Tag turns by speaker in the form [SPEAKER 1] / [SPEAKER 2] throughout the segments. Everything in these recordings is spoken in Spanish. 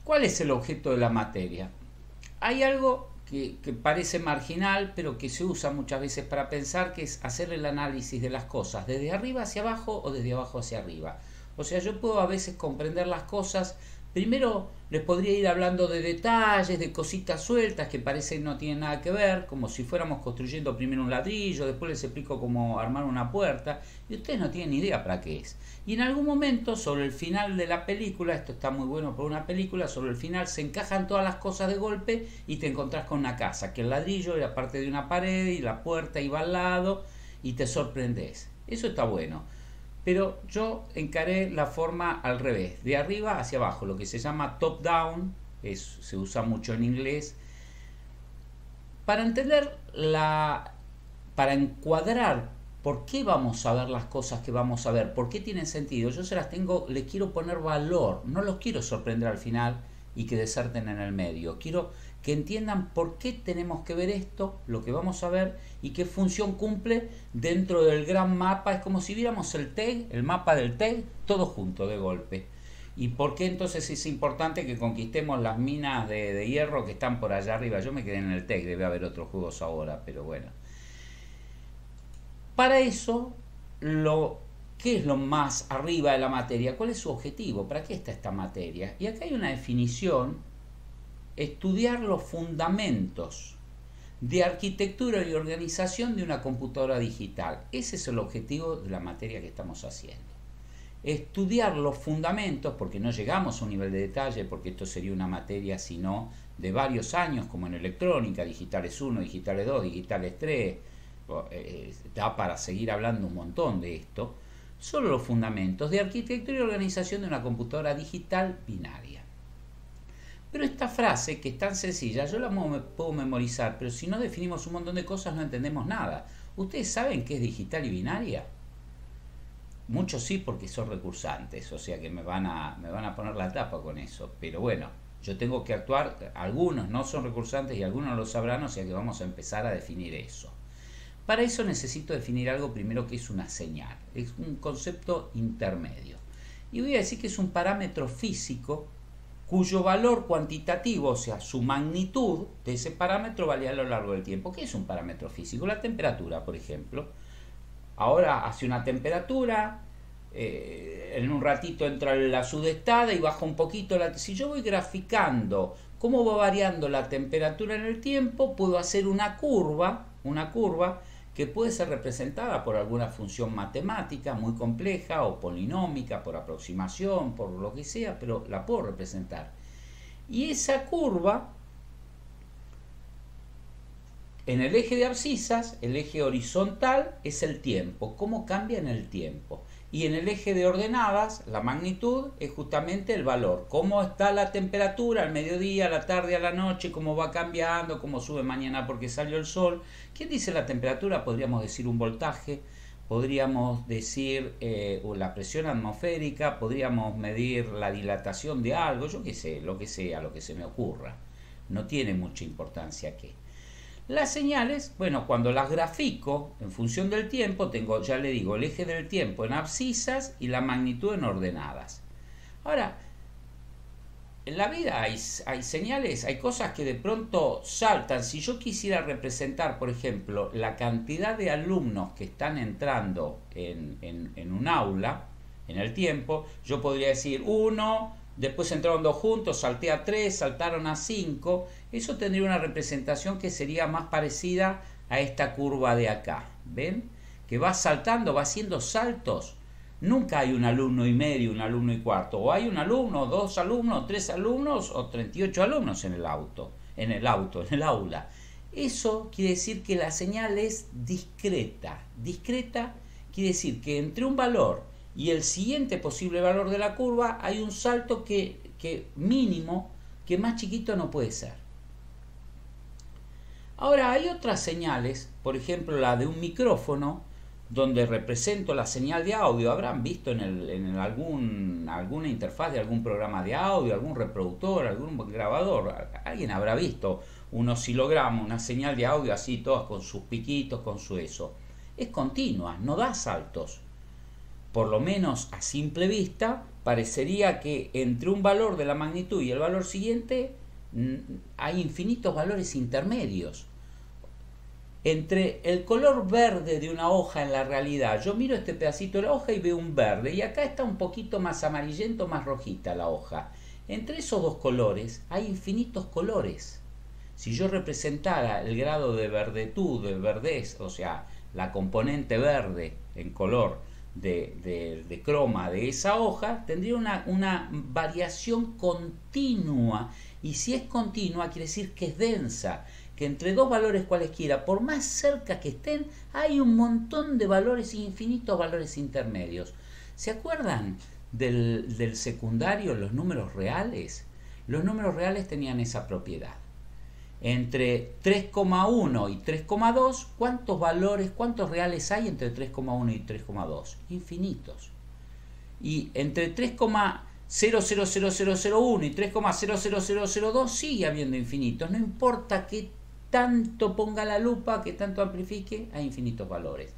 [SPEAKER 1] ¿Cuál es el objeto de la materia? Hay algo que parece marginal, pero que se usa muchas veces para pensar, que es hacer el análisis de las cosas desde arriba hacia abajo o desde abajo hacia arriba. O sea, yo puedo a veces comprender las cosas. Primero les podría ir hablando de detalles, de cositas sueltas que parecen no tienen nada que ver, como si fuéramos construyendo primero un ladrillo, después les explico cómo armar una puerta, y ustedes no tienen ni idea para qué es. Y en algún momento, sobre el final de la película, esto está muy bueno por una película, sobre el final se encajan todas las cosas de golpe y te encontrás con una casa, que el ladrillo era parte de una pared y la puerta iba al lado y te sorprendes. Eso está bueno. Pero yo encaré la forma al revés, de arriba hacia abajo, lo que se llama top down, se usa mucho en inglés, para entender para encuadrar por qué vamos a ver las cosas que vamos a ver, por qué tienen sentido. Yo les quiero poner valor, no los quiero sorprender al final y que deserten en el medio. Quiero que entiendan por qué tenemos que ver esto, lo que vamos a ver, y qué función cumple dentro del gran mapa. Es como si viéramos el TEG, el mapa del TEG, todo junto de golpe. Y por qué entonces es importante que conquistemos las minas de hierro que están por allá arriba. Yo me quedé en el TEG, debe haber otros juegos ahora, pero bueno. Para eso, ¿qué es lo más arriba de la materia? ¿Cuál es su objetivo? ¿Para qué está esta materia? Y acá hay una definición: estudiar los fundamentos de arquitectura y organización de una computadora digital. Ese es el objetivo de la materia que estamos haciendo. Estudiar los fundamentos, porque no llegamos a un nivel de detalle, porque esto sería una materia sino de varios años, como en electrónica, digitales 1, digitales 2, digitales 3, da para seguir hablando un montón de esto. Solo los fundamentos de arquitectura y organización de una computadora digital binaria. Pero esta frase, que es tan sencilla, yo la puedo memorizar, pero si no definimos un montón de cosas no entendemos nada. ¿Ustedes saben qué es digital y binaria? Muchos sí, porque son recursantes, o sea que me van a poner la tapa con eso. Pero bueno, yo tengo que actuar, algunos no son recursantes y algunos lo sabrán, o sea que vamos a empezar a definir eso. Para eso necesito definir algo primero, que es una señal. Es un concepto intermedio. Y voy a decir que es un parámetro físico cuyo valor cuantitativo, o sea, su magnitud de ese parámetro, varía a lo largo del tiempo. ¿Qué es un parámetro físico? La temperatura, por ejemplo. Ahora hace una temperatura, en un ratito entra la sudestada y baja un poquito. Si yo voy graficando cómo va variando la temperatura en el tiempo, puedo hacer una curva que puede ser representada por alguna función matemática muy compleja o polinómica, por aproximación, por lo que sea, pero la puedo representar. Y esa curva, en el eje de abscisas, el eje horizontal es el tiempo, cómo cambia en el tiempo. Y en el eje de ordenadas, la magnitud es justamente el valor, cómo está la temperatura al mediodía, a la tarde, a la noche, cómo va cambiando, cómo sube mañana porque salió el sol. ¿Quién dice la temperatura? Podríamos decir un voltaje, podríamos decir la presión atmosférica, podríamos medir la dilatación de algo, yo qué sé, lo que sea, lo que se me ocurra. No tiene mucha importancia qué. Las señales, bueno, cuando las grafico en función del tiempo, tengo, ya le digo, el eje del tiempo en abscisas y la magnitud en ordenadas. Ahora, en la vida hay señales, hay cosas que de pronto saltan. Si yo quisiera representar, por ejemplo, la cantidad de alumnos que están entrando en un aula, en el tiempo, yo podría decir 1, después entraron 2 juntos, salté a 3, saltaron a 5. Eso tendría una representación que sería más parecida a esta curva de acá. ¿Ven? Que va saltando, va haciendo saltos. Nunca hay un alumno y medio, un alumno y cuarto. O hay un alumno, 2 alumnos, 3 alumnos o 38 alumnos en el aula. Eso quiere decir que la señal es discreta. Discreta quiere decir que entre un valor y el siguiente posible valor de la curva hay un salto que mínimo, que más chiquito no puede ser. Ahora hay otras señales, por ejemplo la de un micrófono, donde represento la señal de audio. Habrán visto en alguna interfaz de algún programa de audio, algún reproductor, algún grabador. Alguien habrá visto un oscilograma, una señal de audio así, todas con sus piquitos, con su eso. Es continua, no da saltos. por lo menos a simple vista, parecería que entre un valor de la magnitud y el valor siguiente hay infinitos valores intermedios. Entre el color verde de una hoja en la realidad, yo miro este pedacito de la hoja y veo un verde, y acá está un poquito más amarillento, más rojita la hoja. Entre esos dos colores hay infinitos colores. Si yo representara el grado de verdetud, de verdez, o sea, la componente verde en color de croma de esa hoja, tendría una variación continua, y si es continua quiere decir que es densa, que entre dos valores cualesquiera, por más cerca que estén, hay un montón de valores, infinitos valores intermedios. ¿Se acuerdan del secundario, los números reales? Los números reales tenían esa propiedad. Entre 3,1 y 3,2, ¿cuántos reales hay entre 3,1 y 3,2? Infinitos. Y entre 3,000001 y 3,00002 sigue habiendo infinitos. No importa qué tanto ponga la lupa, que tanto amplifique, hay infinitos valores.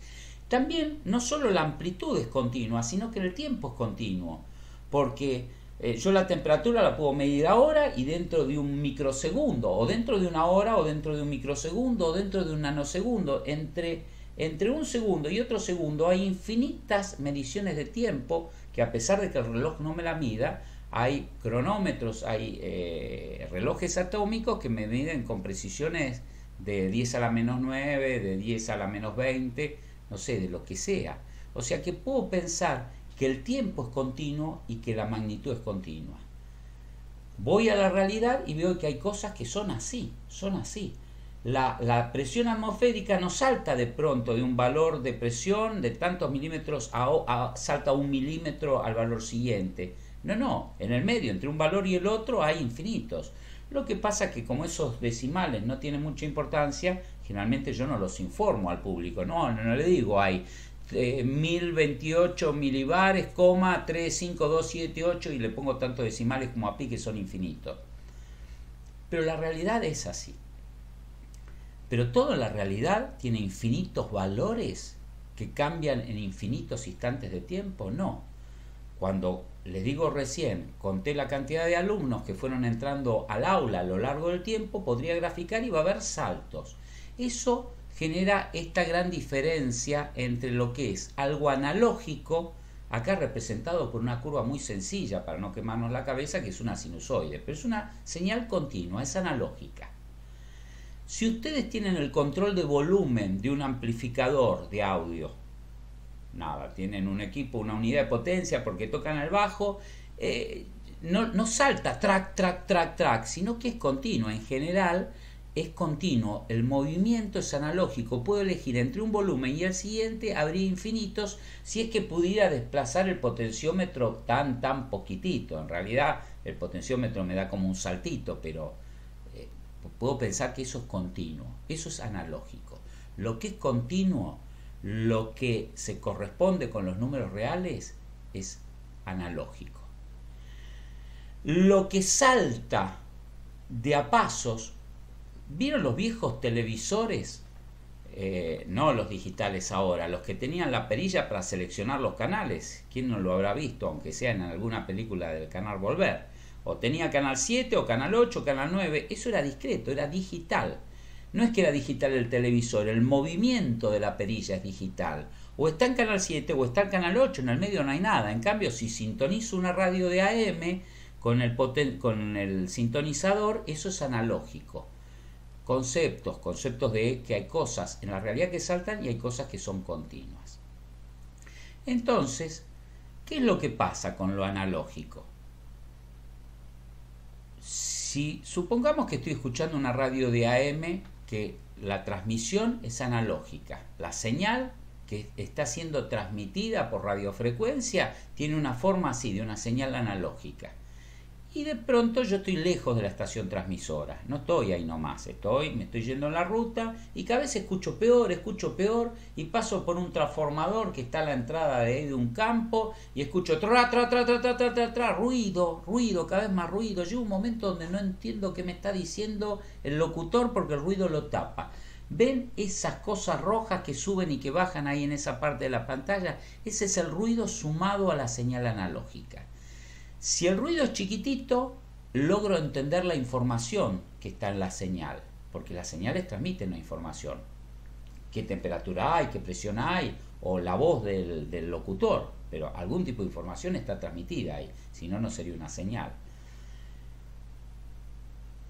[SPEAKER 1] También no solo la amplitud es continua, sino que el tiempo es continuo, porque yo la temperatura la puedo medir ahora y dentro de un microsegundo, o dentro de una hora, o dentro de un microsegundo, o dentro de un nanosegundo. Entre un segundo y otro segundo hay infinitas mediciones de tiempo, que a pesar de que el reloj no me la mida, hay cronómetros, hay relojes atómicos que me miden con precisiones de 10 a la menos 9, de 10 a la menos 20, no sé, de lo que sea. O sea que puedo pensar que el tiempo es continuo y que la magnitud es continua. Voy a la realidad y veo que hay cosas que son así, son así. La presión atmosférica no salta de pronto de un valor de presión de tantos milímetros salta 1 milímetro al valor siguiente. No, en el medio, entre un valor y el otro, hay infinitos. Lo que pasa es que como esos decimales no tienen mucha importancia, generalmente yo no los informo al público. No le digo hay 1028 milibares, 35278 y le pongo tantos decimales como a pi, que son infinitos. Pero la realidad es así. Pero todo en la realidad tiene infinitos valores que cambian en infinitos instantes de tiempo. No. Cuando les digo recién, conté la cantidad de alumnos que fueron entrando al aula a lo largo del tiempo, podría graficar y va a haber saltos. Eso genera esta gran diferencia entre lo que es algo analógico, acá representado por una curva muy sencilla para no quemarnos la cabeza, que es una sinusoide, pero es una señal continua, es analógica. Si ustedes tienen el control de volumen de un amplificador de audio, nada, tienen un equipo, una unidad de potencia porque tocan el bajo, no salta track, sino que es continuo. En general es continuo, el movimiento es analógico. Puedo elegir entre un volumen y el siguiente, habría infinitos si es que pudiera desplazar el potenciómetro tan poquitito. En realidad el potenciómetro me da como un saltito, pero puedo pensar que eso es continuo, eso es analógico. Lo que es continuo, lo que se corresponde con los números reales, es analógico. Lo que salta de a pasos, ¿vieron los viejos televisores? No los digitales ahora, los que tenían la perilla para seleccionar los canales. ¿Quién no lo habrá visto, aunque sea en alguna película del canal Volver? O tenía canal 7, o canal 8, o canal 9. Eso era discreto, era digital. No es que era digital el televisor, el movimiento de la perilla es digital. O está en canal 7 o está en canal 8, en el medio no hay nada. En cambio, si sintonizo una radio de AM con el sintonizador, eso es analógico. Conceptos de que hay cosas en la realidad que saltan y hay cosas que son continuas. Entonces, ¿qué es lo que pasa con lo analógico? Si supongamos que estoy escuchando una radio de AM, que la transmisión es analógica, la señal que está siendo transmitida por radiofrecuencia tiene una forma así, de una señal analógica. Y de pronto yo estoy lejos de la estación transmisora, no estoy ahí nomás, me estoy yendo en la ruta y cada vez escucho peor y paso por un transformador que está a la entrada de un campo y escucho ruido, cada vez más ruido. Llega un momento donde no entiendo qué me está diciendo el locutor porque el ruido lo tapa. ¿Ven esas cosas rojas que suben y que bajan ahí en esa parte de la pantalla? Ese es el ruido sumado a la señal analógica. Si el ruido es chiquitito, logro entender la información que está en la señal, porque las señales transmiten una información. ¿Qué temperatura hay? ¿Qué presión hay? O la voz del locutor. Pero algún tipo de información está transmitida ahí, si no, no sería una señal.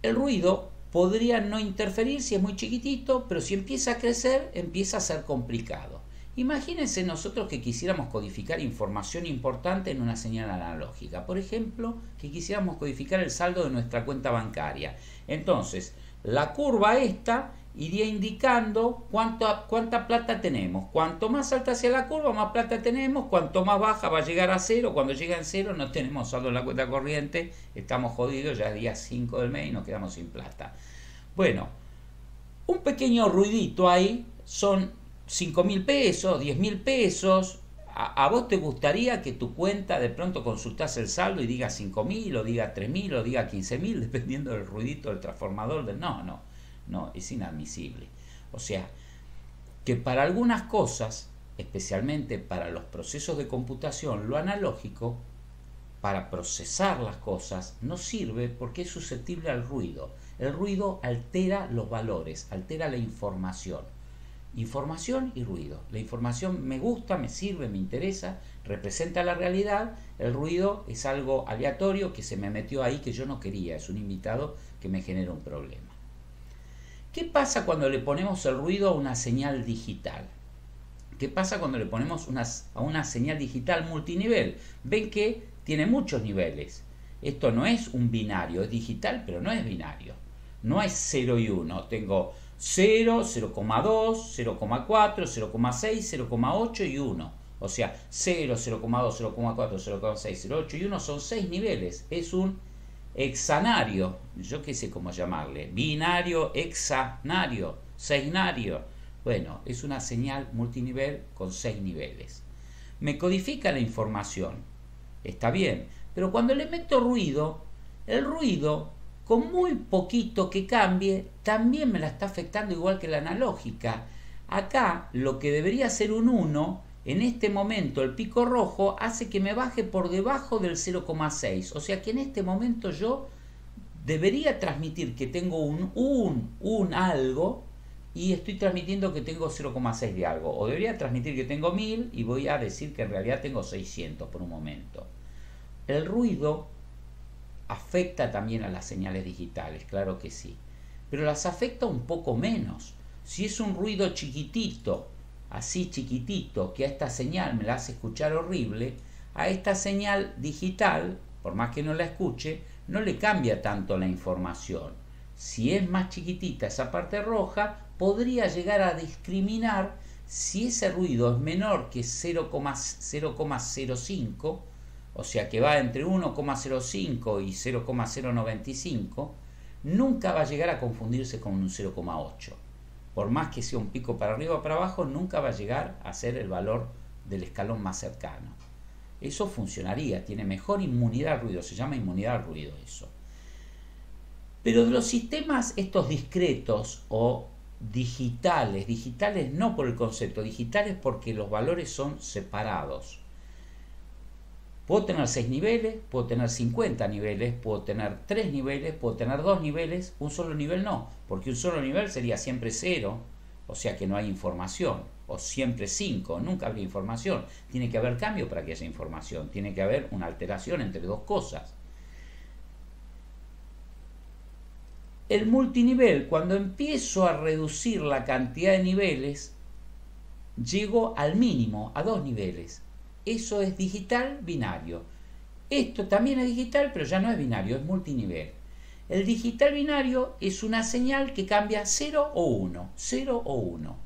[SPEAKER 1] El ruido podría no interferir si es muy chiquitito, pero si empieza a crecer, empieza a ser complicado. Imagínense nosotros que quisiéramos codificar información importante en una señal analógica. Por ejemplo, que quisiéramos codificar el saldo de nuestra cuenta bancaria. Entonces, la curva esta iría indicando cuánta plata tenemos. Cuanto más alta sea la curva, más plata tenemos. Cuanto más baja va a llegar a cero. Cuando llega en cero no tenemos saldo en la cuenta corriente. Estamos jodidos, ya es día 5 del mes y nos quedamos sin plata. Bueno, un pequeño ruidito ahí son 5.000 pesos, 10.000 pesos. ¿A vos te gustaría que tu cuenta de pronto consultase el saldo y diga 5.000 o diga 3.000 o diga 15.000 dependiendo del ruidito del transformador? No, es inadmisible. O sea, que para algunas cosas, especialmente para los procesos de computación, lo analógico, para procesar las cosas, no sirve porque es susceptible al ruido. El ruido altera los valores, altera la información. Información y ruido. La información me gusta, me sirve, me interesa, representa la realidad. El ruido es algo aleatorio que se me metió ahí que yo no quería, es un invitado que me genera un problema. ¿Qué pasa cuando le ponemos el ruido a una señal digital? ¿Qué pasa cuando le ponemos a una señal digital multinivel? Ven que tiene muchos niveles. Esto no es un binario, es digital, pero no es binario. No es 0 y 1. Tengo 0, 0,2, 0,4, 0,6, 0,8 y 1. O sea, 0, 0,2, 0,4, 0,6, 0,8 y 1 son 6 niveles. Es un hexanario, yo qué sé cómo llamarle, binario, hexanario, seisnario. Bueno, es una señal multinivel con 6 niveles. Me codifica la información, está bien, pero cuando le meto ruido, el ruido, con muy poquito que cambie, también me la está afectando igual que la analógica. Acá, lo que debería ser un 1, en este momento el pico rojo hace que me baje por debajo del 0,6. O sea que en este momento yo debería transmitir que tengo un algo y estoy transmitiendo que tengo 0,6 de algo. O debería transmitir que tengo 1000 y voy a decir que en realidad tengo 600 por un momento. El ruido afecta también a las señales digitales, claro que sí. Pero las afecta un poco menos. Si es un ruido chiquitito, así chiquitito, que a esta señal me la hace escuchar horrible, a esta señal digital, por más que no la escuche, no le cambia tanto la información. Si es más chiquitita esa parte roja, podría llegar a discriminar si ese ruido es menor que 0,05, o sea que va entre 1,05 y 0,095, nunca va a llegar a confundirse con un 0,8. Por más que sea un pico para arriba o para abajo, nunca va a llegar a ser el valor del escalón más cercano. Eso funcionaría, tiene mejor inmunidad al ruido, se llama inmunidad al ruido eso. Pero de los sistemas estos discretos o digitales no por el concepto, digitales porque los valores son separados. Puedo tener 6 niveles, puedo tener 50 niveles, puedo tener 3 niveles, puedo tener 2 niveles, un solo nivel no, porque un solo nivel sería siempre 0, o sea que no hay información, o siempre 5, nunca habría información. Tiene que haber cambio para que haya información, tiene que haber una alteración entre dos cosas. El multinivel, cuando empiezo a reducir la cantidad de niveles, llego al mínimo, a 2 niveles. Eso es digital binario. Esto también es digital, pero ya no es binario, es multinivel. El digital binario es una señal que cambia 0 o 1, 0 o 1.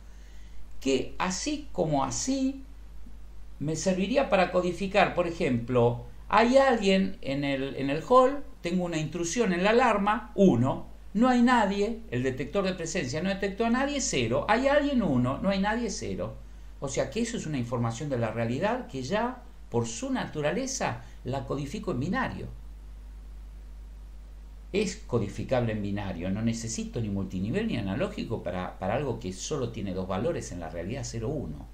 [SPEAKER 1] Que así como así me serviría para codificar, por ejemplo, hay alguien en el hall, tengo una intrusión en la alarma, 1. No hay nadie, el detector de presencia no detectó a nadie, 0. Hay alguien, 1. No hay nadie, 0. O sea que eso es una información de la realidad que ya, por su naturaleza, la codifico en binario. es codificable en binario, no necesito ni multinivel ni analógico para algo que solo tiene dos valores, en la realidad 0, 1.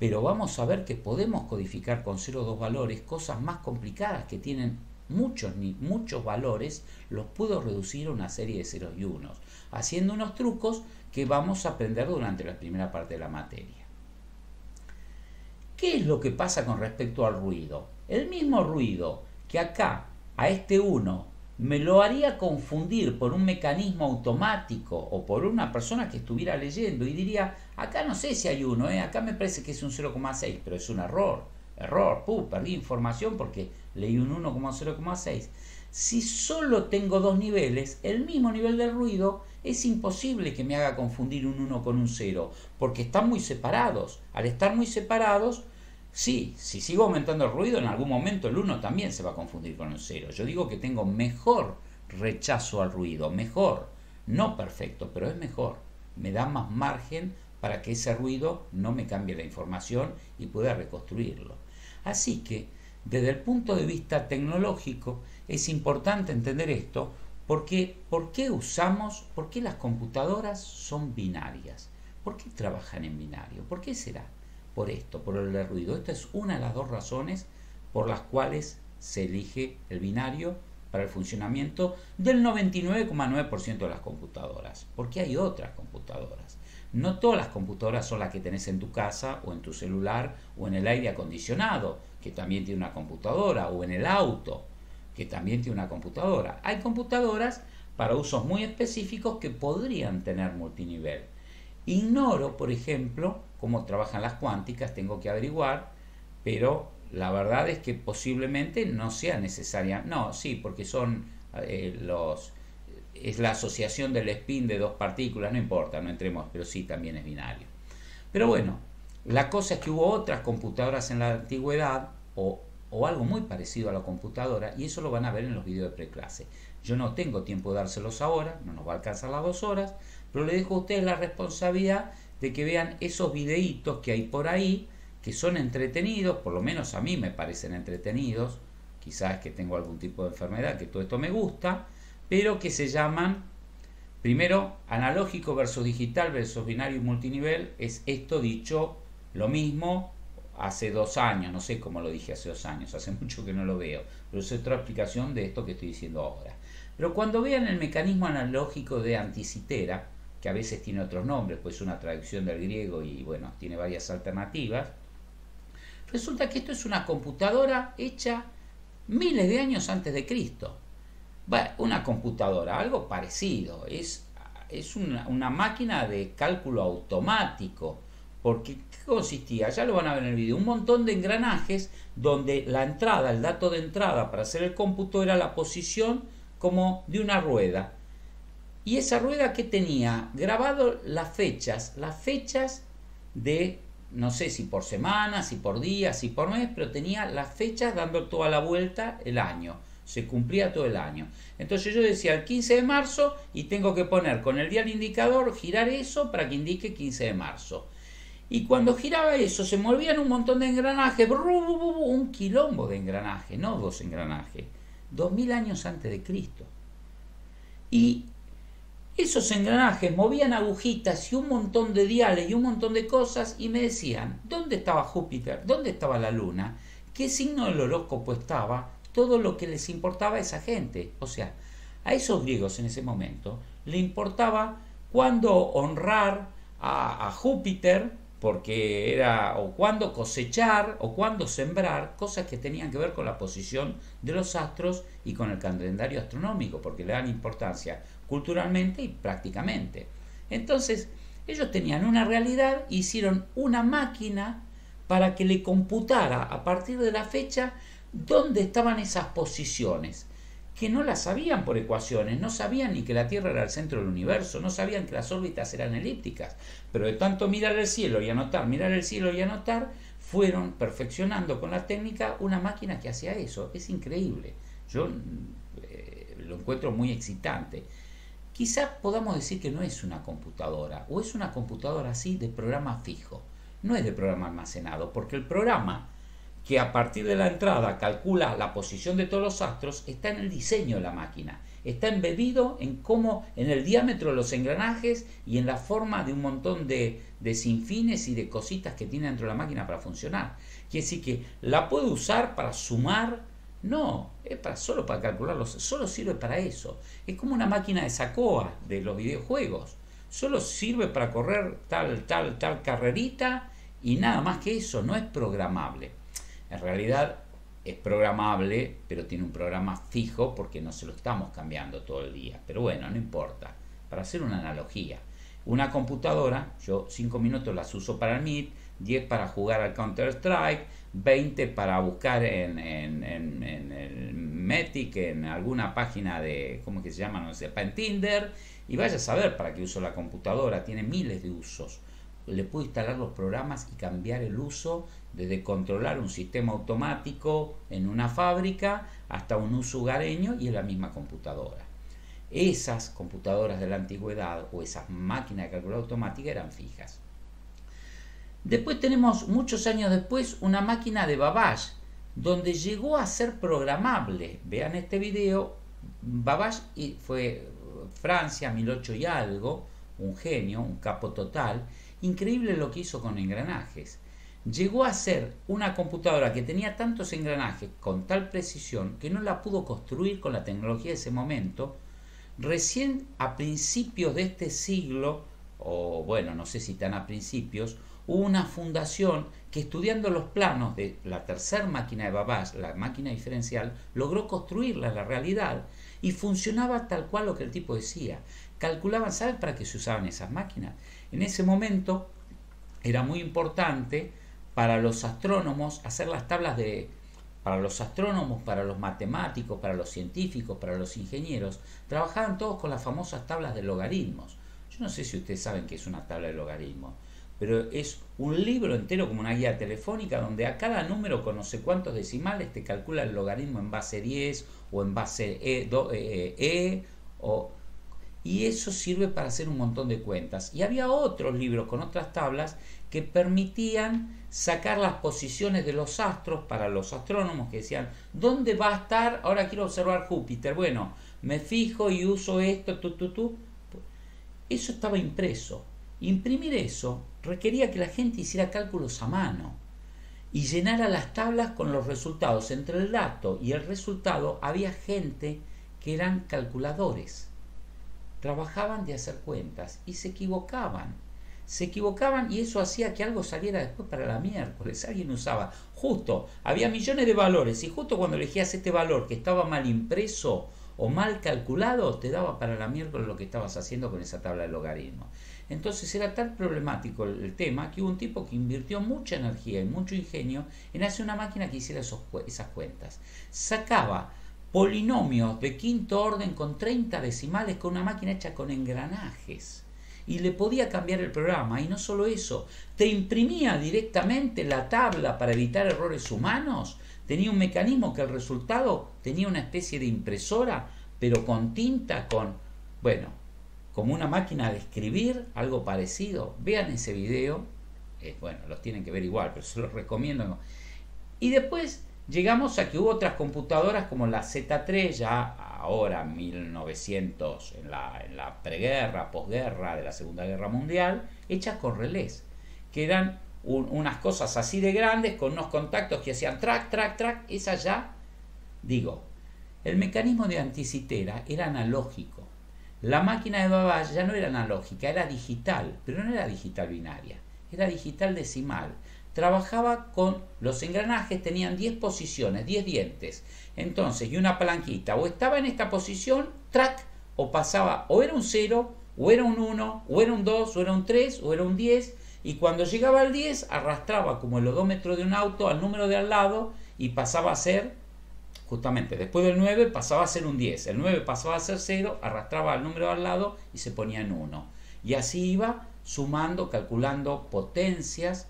[SPEAKER 1] Pero vamos a ver que podemos codificar con 0, 2 valores cosas más complicadas que tienen muchos valores, los puedo reducir a una serie de ceros y unos, haciendo unos trucos que vamos a aprender durante la primera parte de la materia. ¿Qué es lo que pasa con respecto al ruido? El mismo ruido que acá, a este 1, me lo haría confundir por un mecanismo automático o por una persona que estuviera leyendo y diría, acá no sé si hay 1, acá me parece que es un 0,6, pero es un error, perdí información porque leí un 1,0,6. Si solo tengo dos niveles, el mismo nivel de ruido, es imposible que me haga confundir un 1 con un 0, porque están muy separados. Al estar muy separados, sí, si sigo aumentando el ruido, en algún momento el 1 también se va a confundir con el 0. Yo digo que tengo mejor rechazo al ruido, mejor, no perfecto, pero es mejor. Me da más margen para que ese ruido no me cambie la información y pueda reconstruirlo. Así que, desde el punto de vista tecnológico, es importante entender esto, porque ¿por qué las computadoras son binarias? ¿Por qué trabajan en binario? ¿Por qué será? Por esto, por el ruido. Esta es una de las dos razones por las cuales se elige el binario para el funcionamiento del 99,9% de las computadoras. Porque hay otras computadoras. No todas las computadoras son las que tenés en tu casa o en tu celular o en el aire acondicionado, que también tiene una computadora, o en el auto, que también tiene una computadora. Hay computadoras para usos muy específicos que podrían tener multinivel. Ignoro, por ejemplo, cómo trabajan las cuánticas, tengo que averiguar, pero la verdad es que posiblemente no sea necesaria. No, sí, porque son es la asociación del spin de dos partículas, no importa, no entremos, pero sí también es binario. Pero bueno, la cosa es que hubo otras computadoras en la antigüedad o algo muy parecido a la computadora, y eso lo van a ver en los videos de preclase. Yo no tengo tiempo de dárselos ahora, no nos va a alcanzar las 2 horas, pero le dejo a ustedes la responsabilidad de que vean esos videitos que hay por ahí, que son entretenidos, por lo menos a mí me parecen entretenidos, quizás que tengo algún tipo de enfermedad, que todo esto me gusta, pero que se llaman, primero, analógico versus digital versus binario y multinivel. Es esto dicho lo mismo hace 2 años, no sé cómo lo dije hace 2 años, hace mucho que no lo veo, pero es otra explicación de esto que estoy diciendo ahora. Pero cuando vean el mecanismo analógico de Anticitera, que a veces tiene otros nombres, pues es una traducción del griego y bueno, tiene varias alternativas, resulta que esto es una computadora hecha miles de años antes de Cristo. Bueno, una computadora, algo parecido, es una máquina de cálculo automático, porque ¿qué consistía? Ya lo van a ver en el vídeo, un montón de engranajes donde la entrada, el dato de entrada para hacer el cómputo era la posición como de una rueda. Y esa rueda que tenía grabado las fechas de, no sé si por semana, si por día, si por mes, pero tenía las fechas dando toda la vuelta el año. Se cumplía todo el año. Entonces yo decía el 15 de marzo y tengo que poner con el día al indicador, girar eso para que indique 15 de marzo. Y cuando giraba eso se movían un montón de engranajes, un quilombo de engranajes, no 2 engranajes, 2000 años antes de Cristo. Y esos engranajes movían agujitas y un montón de diales y un montón de cosas y me decían, ¿dónde estaba Júpiter? ¿Dónde estaba la Luna? ¿Qué signo del horóscopo estaba? Todo lo que les importaba a esa gente. O sea, a esos griegos en ese momento le importaba cuándo honrar a Júpiter, porque era, o cuándo cosechar, o cuándo sembrar, cosas que tenían que ver con la posición de los astros y con el calendario astronómico, porque le dan importancia culturalmente y prácticamente. Entonces, ellos tenían una realidad, hicieron una máquina para que le computara a partir de la fecha dónde estaban esas posiciones, que no las sabían por ecuaciones, no sabían ni que la Tierra era el centro del universo, no sabían que las órbitas eran elípticas, pero de tanto mirar el cielo y anotar, fueron perfeccionando con la técnica una máquina que hacía eso. Es increíble, yo lo encuentro muy excitante. Quizás podamos decir que no es una computadora, o es una computadora así de programa fijo, no es de programa almacenado, porque el programa que a partir de la entrada calcula la posición de todos los astros está en el diseño de la máquina. Está embebido en el diámetro de los engranajes y en la forma de un montón de sinfines y de cositas que tiene dentro de la máquina para funcionar. Quiere decir que la puedo usar para sumar. No, es solo para calcularlos, solo sirve para eso. Es como una máquina de Sacoa de los videojuegos. Solo sirve para correr tal carrerita y nada más que eso, no es programable. En realidad es programable, pero tiene un programa fijo porque no se lo estamos cambiando todo el día. Pero bueno, no importa. Para hacer una analogía, una computadora, yo 5 minutos las uso para el Meet, 10 para jugar al Counter-Strike, 20 para buscar en el Metic, en alguna página de, ¿cómo que se llama? No sé, en Tinder, y vaya a saber para qué uso la computadora, tiene miles de usos. Le puedo instalar los programas y cambiar el uso, desde controlar un sistema automático en una fábrica hasta un uso hogareño y en la misma computadora. Esas computadoras de la antigüedad o esas máquinas de cálculo automática eran fijas. Después tenemos, muchos años después, una máquina de Babbage, donde llegó a ser programable. Vean este video. Babbage fue Francia, 1800 y algo, un genio, un capo total. Increíble lo que hizo con engranajes. Llegó a ser una computadora que tenía tantos engranajes con tal precisión que no la pudo construir con la tecnología de ese momento. Recién a principios de este siglo, o bueno, no sé si tan a principios, hubo una fundación que, estudiando los planos de la tercera máquina de Babbage, la máquina diferencial, logró construirla en la realidad y funcionaba tal cual lo que el tipo decía. Calculaban, ¿sabes para qué se usaban esas máquinas? En ese momento era muy importante para los astrónomos hacer las tablas para los astrónomos, para los matemáticos, para los científicos, para los ingenieros, trabajaban todos con las famosas tablas de logaritmos. Yo no sé si ustedes saben qué es una tabla de logaritmos, pero es un libro entero como una guía telefónica donde a cada número con no sé cuántos decimales te calcula el logaritmo en base 10 o en base y eso sirve para hacer un montón de cuentas. Y había otros libros con otras tablas que permitían sacar las posiciones de los astros para los astrónomos, que decían, ¿dónde va a estar? Ahora quiero observar Júpiter. Bueno, me fijo y uso esto, Eso estaba impreso. Imprimir eso requería que la gente hiciera cálculos a mano y llenara las tablas con los resultados. Entre el dato y el resultado había gente que eran calculadores. Trabajaban de hacer cuentas y se equivocaban y eso hacía que algo saliera después para la miércoles. Alguien usaba, había millones de valores y justo cuando elegías este valor que estaba mal impreso o mal calculado, te daba para la miércoles lo que estabas haciendo con esa tabla de logaritmos. Entonces era tan problemático el tema que hubo un tipo que invirtió mucha energía y mucho ingenio en hacer una máquina que hiciera esas cuentas. Sacaba polinomios de quinto orden con 30 decimales con una máquina hecha con engranajes y le podía cambiar el programa. Y no solo eso, te imprimía directamente la tabla para evitar errores humanos. Tenía un mecanismo que el resultado tenía una especie de impresora, pero con tinta, como una máquina de escribir, algo parecido. Vean ese video, los tienen que ver igual, pero se los recomiendo. Y después llegamos a que hubo otras computadoras como la Z3, ya ahora 1900, en la preguerra, posguerra de la Segunda Guerra Mundial, hechas con relés, que eran unas cosas así de grandes, con unos contactos que hacían track, track, track. Esas ya, el mecanismo de anticitera era analógico. La máquina de Babbage ya no era analógica, era digital, pero no era digital binaria, era digital decimal. Trabajaba con los engranajes, tenían 10 posiciones, 10 dientes. Entonces, y una palanquita, o estaba en esta posición, track, o pasaba, o era un 0, o era un 1, o era un 2, o era un 3, o era un 10, y cuando llegaba al 10, arrastraba como el odómetro de un auto al número de al lado, y pasaba a ser, justamente después del 9, pasaba a ser un 10. El 9 pasaba a ser 0, arrastraba al número de al lado, y se ponía en 1. Y así iba sumando, calculando potencias,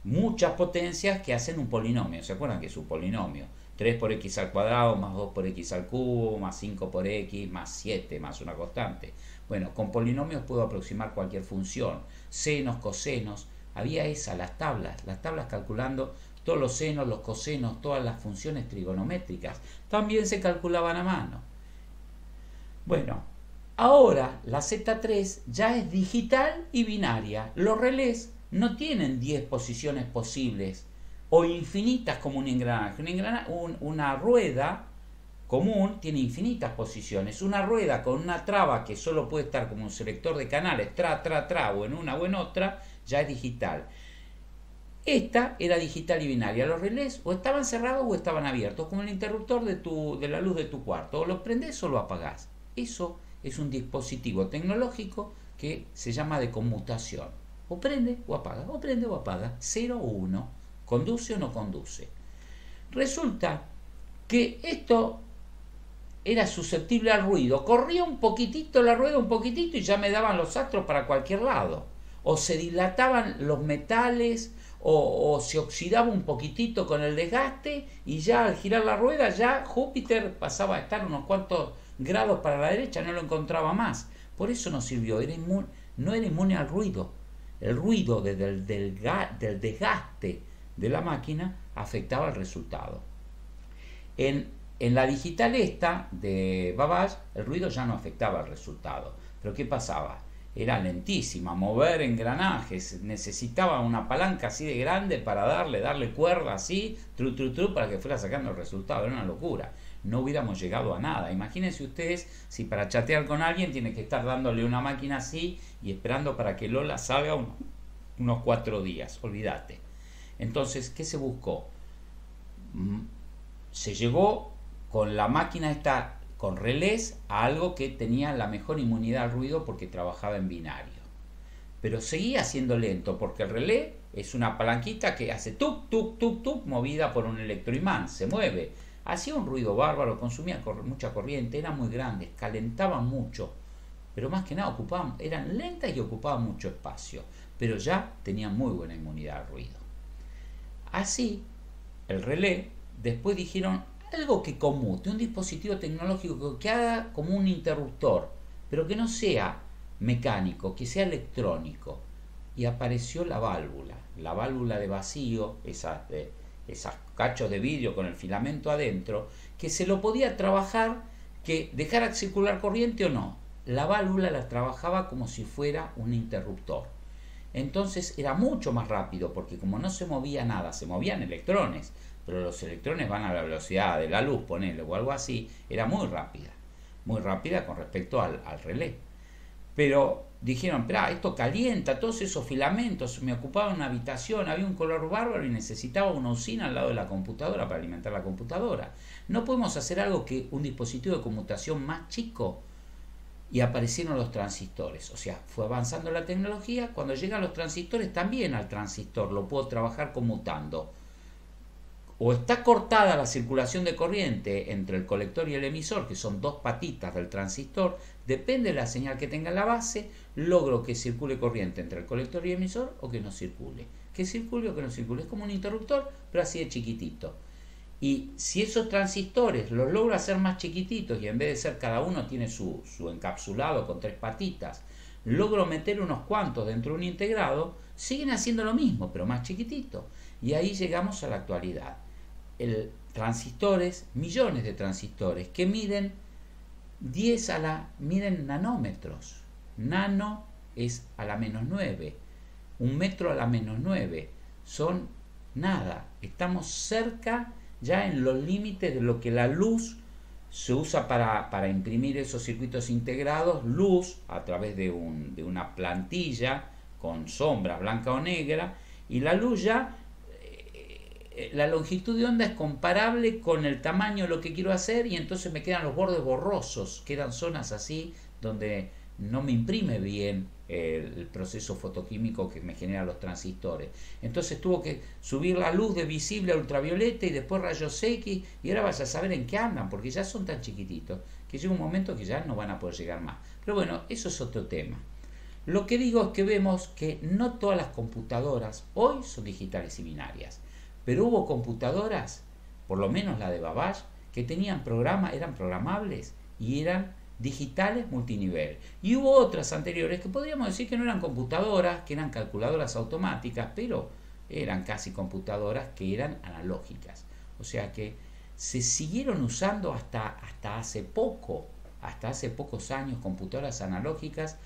[SPEAKER 1] muchas potencias que hacen un polinomio. ¿Se acuerdan que es un polinomio? 3 por x al cuadrado, más 2 por x al cubo, más 5 por x, más 7, más una constante. Bueno, con polinomios puedo aproximar cualquier función. Senos, cosenos. Había las tablas calculando todos los senos, los cosenos, todas las funciones trigonométricas. También se calculaban a mano. Bueno, ahora la Z3 ya es digital y binaria. Los relés no tienen 10 posiciones posibles o infinitas como un engranaje. Una rueda común tiene infinitas posiciones. Una rueda con una traba que solo puede estar como un selector de canales, tra, o en una o en otra, ya es digital. Esta era digital y binaria. Los relés o estaban cerrados o estaban abiertos, como el interruptor de la luz de tu cuarto. O lo prendés o lo apagás. Eso es un dispositivo tecnológico que se llama de conmutación. O prende o apaga, o prende o apaga, 0 o 1, conduce o no conduce. Resulta que esto era susceptible al ruido. Corría un poquitito la rueda, un poquitito, y ya me daban los astros para cualquier lado. O se dilataban los metales, o se oxidaba un poquitito con el desgaste, y ya al girar la rueda, ya Júpiter pasaba a estar unos cuantos grados para la derecha, no lo encontraba más. Por eso no sirvió, no era inmune al ruido. El ruido del desgaste de la máquina afectaba el resultado. En la digital esta de Babbage, el ruido ya no afectaba el resultado. Pero ¿qué pasaba? Era lentísima, mover engranajes, necesitaba una palanca así de grande para darle cuerda así, para que fuera sacando el resultado. Era una locura. No hubiéramos llegado a nada. Imagínense ustedes si para chatear con alguien tiene que estar dándole una máquina así y esperando para que Lola salga unos 4 días. Olvídate. Entonces, ¿qué se buscó? Se llegó con la máquina esta con relés a algo que tenía la mejor inmunidad al ruido porque trabajaba en binario. Pero seguía siendo lento porque el relé es una palanquita que hace tuc, tuc, tuc, tuc, movida por un electroimán, se mueve. Hacía un ruido bárbaro, consumía mucha corriente, eran muy grandes, calentaban mucho, pero más que nada eran lentas y ocupaban mucho espacio, pero ya tenían muy buena inmunidad al ruido. Así, el relé, después dijeron algo que conmute, un dispositivo tecnológico que haga como un interruptor, pero que no sea mecánico, que sea electrónico. Y apareció la válvula de vacío, esas cachos de vidrio con el filamento adentro, que se lo podía trabajar, que dejara circular corriente o no. La válvula la trabajaba como si fuera un interruptor. Entonces era mucho más rápido, porque como no se movía nada, se movían electrones, pero los electrones van a la velocidad de la luz, ponele, o algo así, era muy rápida con respecto al relé. Pero dijeron, esto calienta, todos esos filamentos, me ocupaba una habitación, había un color bárbaro y necesitaba una usina al lado de la computadora para alimentar la computadora. No podemos hacer algo que un dispositivo de conmutación más chico. Y aparecieron los transistores, o sea, fue avanzando la tecnología. Cuando llegan los transistores, también al transistor lo puedo trabajar conmutando. O está cortada la circulación de corriente entre el colector y el emisor, que son dos patitas del transistor, depende de la señal que tenga en la base, logro que circule corriente entre el colector y el emisor o que no circule. Que circule o que no circule. Es como un interruptor, pero así de chiquitito. Y si esos transistores los logro hacer más chiquititos y en vez de ser cada uno tiene su encapsulado con 3 patitas, logro meter unos cuantos dentro de un integrado, siguen haciendo lo mismo, pero más chiquitito. Y ahí llegamos a la actualidad. Millones de transistores que miden miden nanómetros. Nano es a la -9. 1 metro a la -9. Son nada. Estamos cerca ya en los límites de lo que la luz se usa para imprimir esos circuitos integrados, luz a través de una plantilla con sombra blanca o negra, y la luz ya, la longitud de onda es comparable con el tamaño de lo que quiero hacer, y entonces me quedan los bordes borrosos, quedan zonas así donde no me imprime bien el proceso fotoquímico que me genera los transistores. Entonces tuvo que subir la luz de visible a ultravioleta y después rayos X, y ahora vas a saber en qué andan, porque ya son tan chiquititos que llega un momento que ya no van a poder llegar más. Pero bueno, eso es otro tema. Lo que digo es que vemos que no todas las computadoras hoy son digitales y binarias, pero hubo computadoras, por lo menos la de Babbage, que tenían eran programables y eran digitales multinivel. Y hubo otras anteriores que podríamos decir que no eran computadoras, que eran calculadoras automáticas, pero eran casi computadoras que eran analógicas. O sea que se siguieron usando hasta hace poco hasta hace pocos años, computadoras analógicas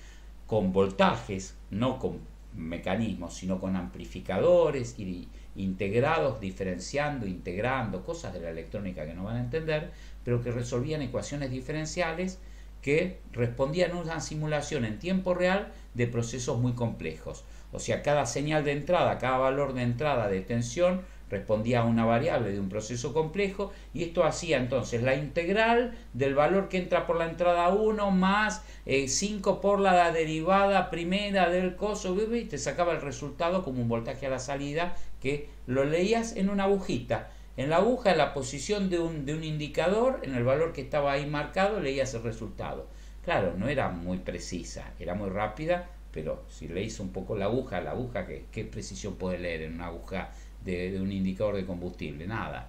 [SPEAKER 1] con voltajes, no con mecanismos, sino con amplificadores y integrados, diferenciando, integrando, cosas de la electrónica que no van a entender, pero que resolvían ecuaciones diferenciales que respondían a una simulación en tiempo real de procesos muy complejos. O sea, cada señal de entrada, cada valor de entrada de tensión respondía a una variable de un proceso complejo, y esto hacía entonces la integral del valor que entra por la entrada 1 más 5 por la derivada primera del coso, y te sacaba el resultado como un voltaje a la salida que lo leías en una agujita. En la aguja, en la posición de un indicador, en el valor que estaba ahí marcado, leías el resultado. Claro, no era muy precisa, era muy rápida, pero si leís un poco la aguja, ¿qué precisión puede leer en una aguja de un indicador de combustible? Nada.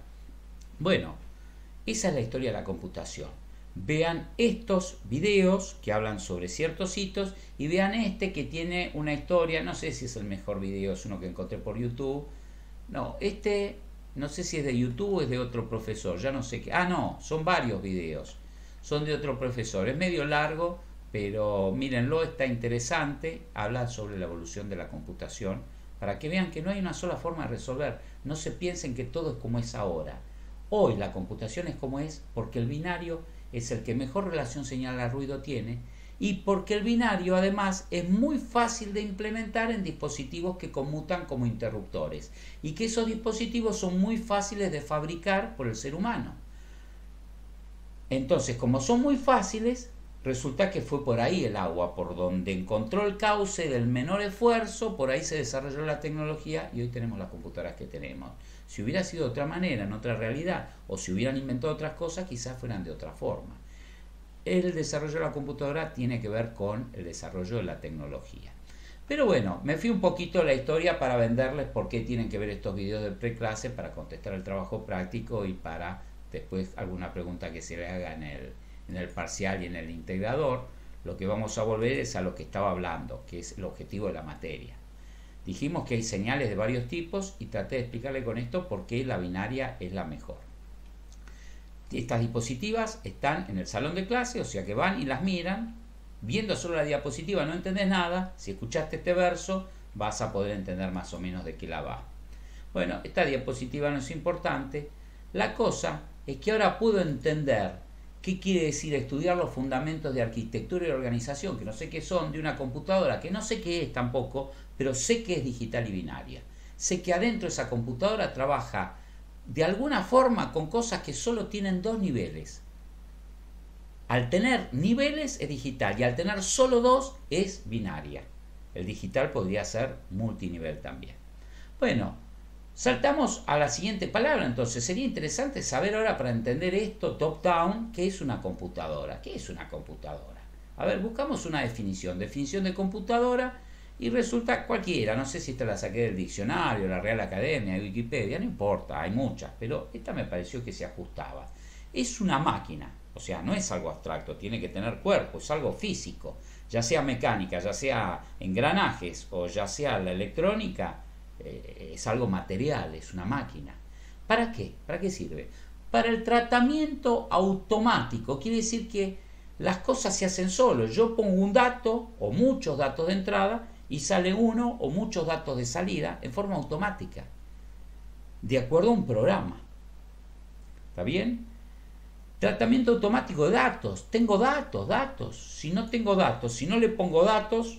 [SPEAKER 1] Bueno, esa es la historia de la computación. Vean estos videos que hablan sobre ciertos hitos y vean este que tiene una historia, no sé si es el mejor video, es uno que encontré por YouTube. No, no sé si es de YouTube o es de otro profesor, ya no sé qué. Ah, no, son varios videos, son de otro profesor, es medio largo, pero mírenlo, está interesante, habla sobre la evolución de la computación, para que vean que no hay una sola forma de resolver. No se piensen que todo es como es ahora. Hoy la computación es como es porque el binario es el que mejor relación señal-ruido tiene, y porque el binario además es muy fácil de implementar en dispositivos que conmutan como interruptores, y que esos dispositivos son muy fáciles de fabricar por el ser humano. Entonces, como son muy fáciles, resulta que fue por ahí el agua, por donde encontró el cauce del menor esfuerzo, por ahí se desarrolló la tecnología y hoy tenemos las computadoras que tenemos. Si hubiera sido de otra manera, en otra realidad, o si hubieran inventado otras cosas, quizás fueran de otra forma. El desarrollo de la computadora tiene que ver con el desarrollo de la tecnología. Pero bueno, me fui un poquito a la historia para venderles por qué tienen que ver estos videos de preclase, para contestar el trabajo práctico y para después alguna pregunta que se le haga en el parcial y en el integrador. Lo que vamos a volver es a lo que estaba hablando, que es el objetivo de la materia. Dijimos que hay señales de varios tipos y traté de explicarle con esto por qué la binaria es la mejor. Estas diapositivas están en el salón de clase, o sea que van y las miran. Viendo solo la diapositiva no entendés nada. Si escuchaste este verso vas a poder entender más o menos de qué la va. Bueno, esta diapositiva no es importante. La cosa es que ahora puedo entender qué quiere decir estudiar los fundamentos de arquitectura y organización, que no sé qué son, de una computadora, que no sé qué es tampoco, pero sé que es digital y binaria. Sé que adentro de esa computadora trabaja de alguna forma con cosas que solo tienen dos niveles. Al tener niveles es digital y al tener solo dos es binaria. El digital podría ser multinivel también. Bueno, saltamos a la siguiente palabra. Entonces sería interesante saber ahora, para entender esto top-down, qué es una computadora. ¿Qué es una computadora? A ver, buscamos una definición de computadora, y resulta cualquiera. No sé si esta la saqué del diccionario, la Real Academia, de Wikipedia, no importa, hay muchas, pero esta me pareció que se ajustaba. Es una máquina, o sea, no es algo abstracto, tiene que tener cuerpo, es algo físico, ya sea mecánica, ya sea engranajes o ya sea la electrónica, es algo material, es una máquina. ¿Para qué? ¿Para qué sirve? Para el tratamiento automático, quiere decir que las cosas se hacen solo. Yo pongo un dato o muchos datos de entrada y sale uno o muchos datos de salida en forma automática, de acuerdo a un programa. ¿Está bien? Tratamiento automático de datos. Tengo datos. Si no tengo datos, si no le pongo datos,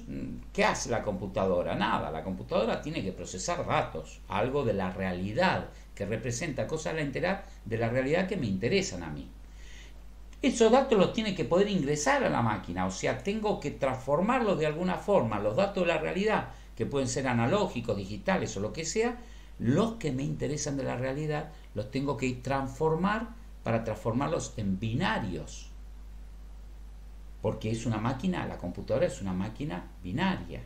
[SPEAKER 1] ¿qué hace la computadora? Nada. La computadora tiene que procesar datos, algo de la realidad, que representa cosas de la realidad que me interesan a mí. Esos datos los tiene que poder ingresar a la máquina, o sea, tengo que transformarlos de alguna forma, los datos de la realidad, que pueden ser analógicos, digitales o lo que sea, los que me interesan de la realidad, los tengo que transformar para transformarlos en binarios. Porque es una máquina, la computadora es una máquina binaria.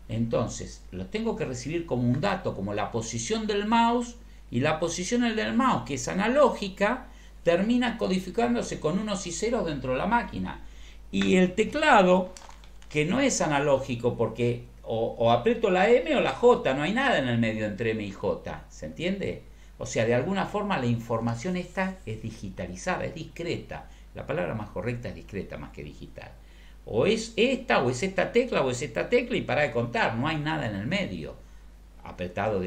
[SPEAKER 1] Entonces, los tengo que recibir como un dato, como la posición del mouse, y la posición del mouse, que es analógica, termina codificándose con unos y ceros dentro de la máquina. Y el teclado, que no es analógico porque o aprieto la M o la J, no hay nada en el medio entre M y J, ¿se entiende? O sea, de alguna forma la información esta es digitalizada, es discreta. La palabra más correcta es discreta más que digital. O es esta, o es esta tecla, o es esta tecla y para de contar. No hay nada en el medio apretado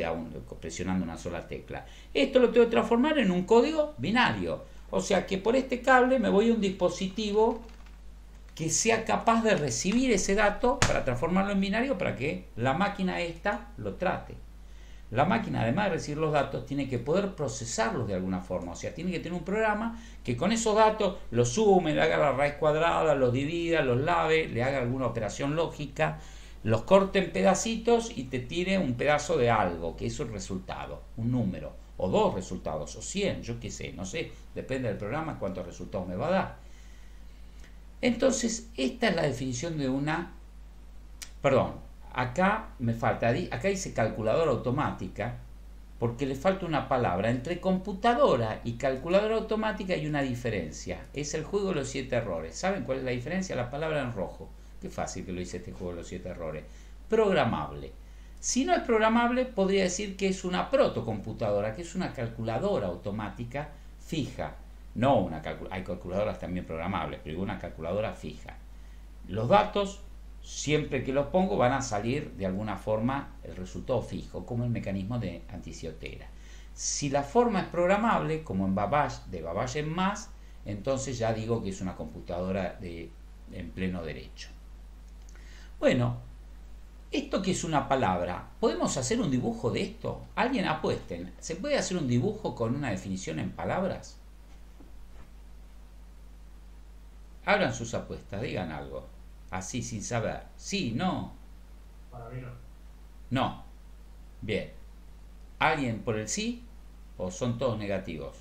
[SPEAKER 1] presionando una sola tecla. Esto lo tengo que transformar en un código binario. O sea que por este cable me voy a un dispositivo que sea capaz de recibir ese dato para transformarlo en binario para que la máquina esta lo trate. La máquina, además de recibir los datos, tiene que poder procesarlos de alguna forma. O sea, tiene que tener un programa que con esos datos los sume, le haga la raíz cuadrada, los divida, los lave, le haga alguna operación lógica, los corte en pedacitos y te tire un pedazo de algo, que es el resultado, un número, o dos resultados, o 100, yo qué sé, no sé, depende del programa cuántos resultados me va a dar. Entonces, esta es la definición de una... Perdón, acá me falta, acá dice calculadora automática, porque le falta una palabra. Entre computadora y calculadora automática hay una diferencia. Es el juego de los 7 errores. ¿Saben cuál es la diferencia? La palabra en rojo. Qué fácil que lo dice este juego de los 7 errores. Programable. Si no es programable, podría decir que es una protocomputadora, que es una calculadora automática fija. No una calculadora. Hay calculadoras también programables, pero una calculadora fija. Los datos, siempre que los pongo, van a salir de alguna forma el resultado fijo, como el mecanismo de Anticiotera. Si la forma es programable, como en Babbage, de Babbage en más, entonces ya digo que es una computadora en pleno derecho. Bueno, esto que es una palabra, ¿podemos hacer un dibujo de esto? Alguien apuesten, ¿se puede hacer un dibujo con una definición en palabras? Abran sus apuestas, digan algo. Así, sin saber. Sí, no.
[SPEAKER 2] Para mí no.
[SPEAKER 1] No. Bien. ¿Alguien por el sí? ¿O son todos negativos?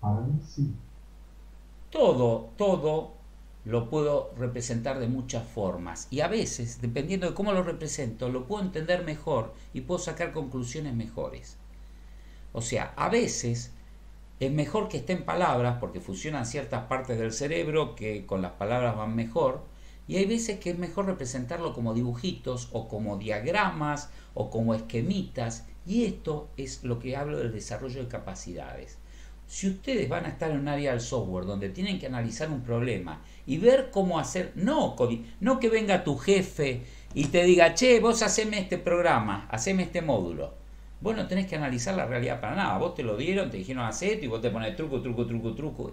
[SPEAKER 2] Para mí sí.
[SPEAKER 1] Todo lo puedo representar de muchas formas. Y a veces, dependiendo de cómo lo represento, lo puedo entender mejor y puedo sacar conclusiones mejores. O sea, a veces es mejor que esté en palabras porque funcionan ciertas partes del cerebro que con las palabras van mejor, y hay veces que es mejor representarlo como dibujitos o como diagramas o como esquemitas, y esto es lo que hablo del desarrollo de capacidades. Si ustedes van a estar en un área del software donde tienen que analizar un problema y ver cómo hacer, no que venga tu jefe y te diga, che, vos haceme este programa, haceme este módulo. Vos no tenés que analizar la realidad para nada. Vos te lo dieron, te dijeron hacer esto y vos te pones truco.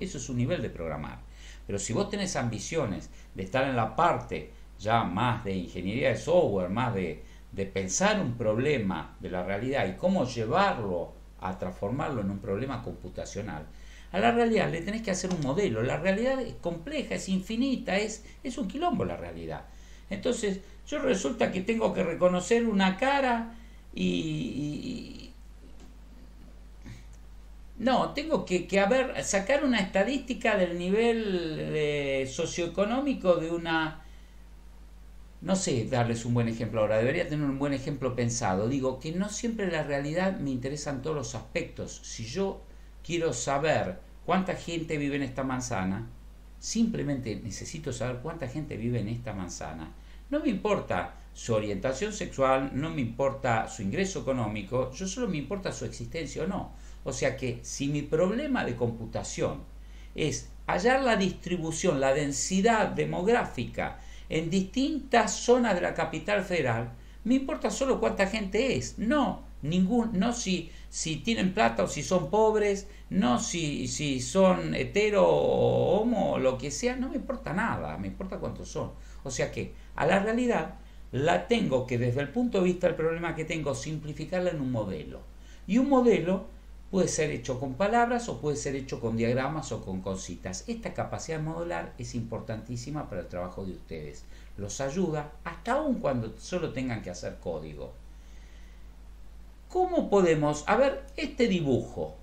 [SPEAKER 1] Eso es un nivel de programar. Pero si vos tenés ambiciones de estar en la parte ya más de ingeniería de software, más de pensar un problema de la realidad y cómo llevarlo a transformarlo en un problema computacional, a la realidad le tenés que hacer un modelo. La realidad es compleja, es infinita, es un quilombo la realidad. Entonces, yo resulta que tengo que reconocer una cara no, tengo que sacar una estadística del nivel socioeconómico de una... No sé darles un buen ejemplo ahora, debería tener un buen ejemplo pensado. Digo que no siempre la realidad me interesan todos los aspectos. Si yo quiero saber cuánta gente vive en esta manzana, simplemente necesito saber cuánta gente vive en esta manzana. No me importa su orientación sexual, no me importa su ingreso económico, yo solo me importa su existencia o no. O sea que si mi problema de computación es hallar la distribución, la densidad demográfica en distintas zonas de la capital federal, me importa solo cuánta gente es, no si tienen plata o si son pobres, no si son hetero o homo o lo que sea, no me importa nada, me importa cuántos son. O sea que a la realidad la tengo que, desde el punto de vista del problema que tengo, simplificarla en un modelo. Y un modelo puede ser hecho con palabras o puede ser hecho con diagramas o con cositas. Esta capacidad modular es importantísima para el trabajo de ustedes. Los ayuda hasta aún cuando solo tengan que hacer código. ¿Cómo podemos? A ver, este dibujo.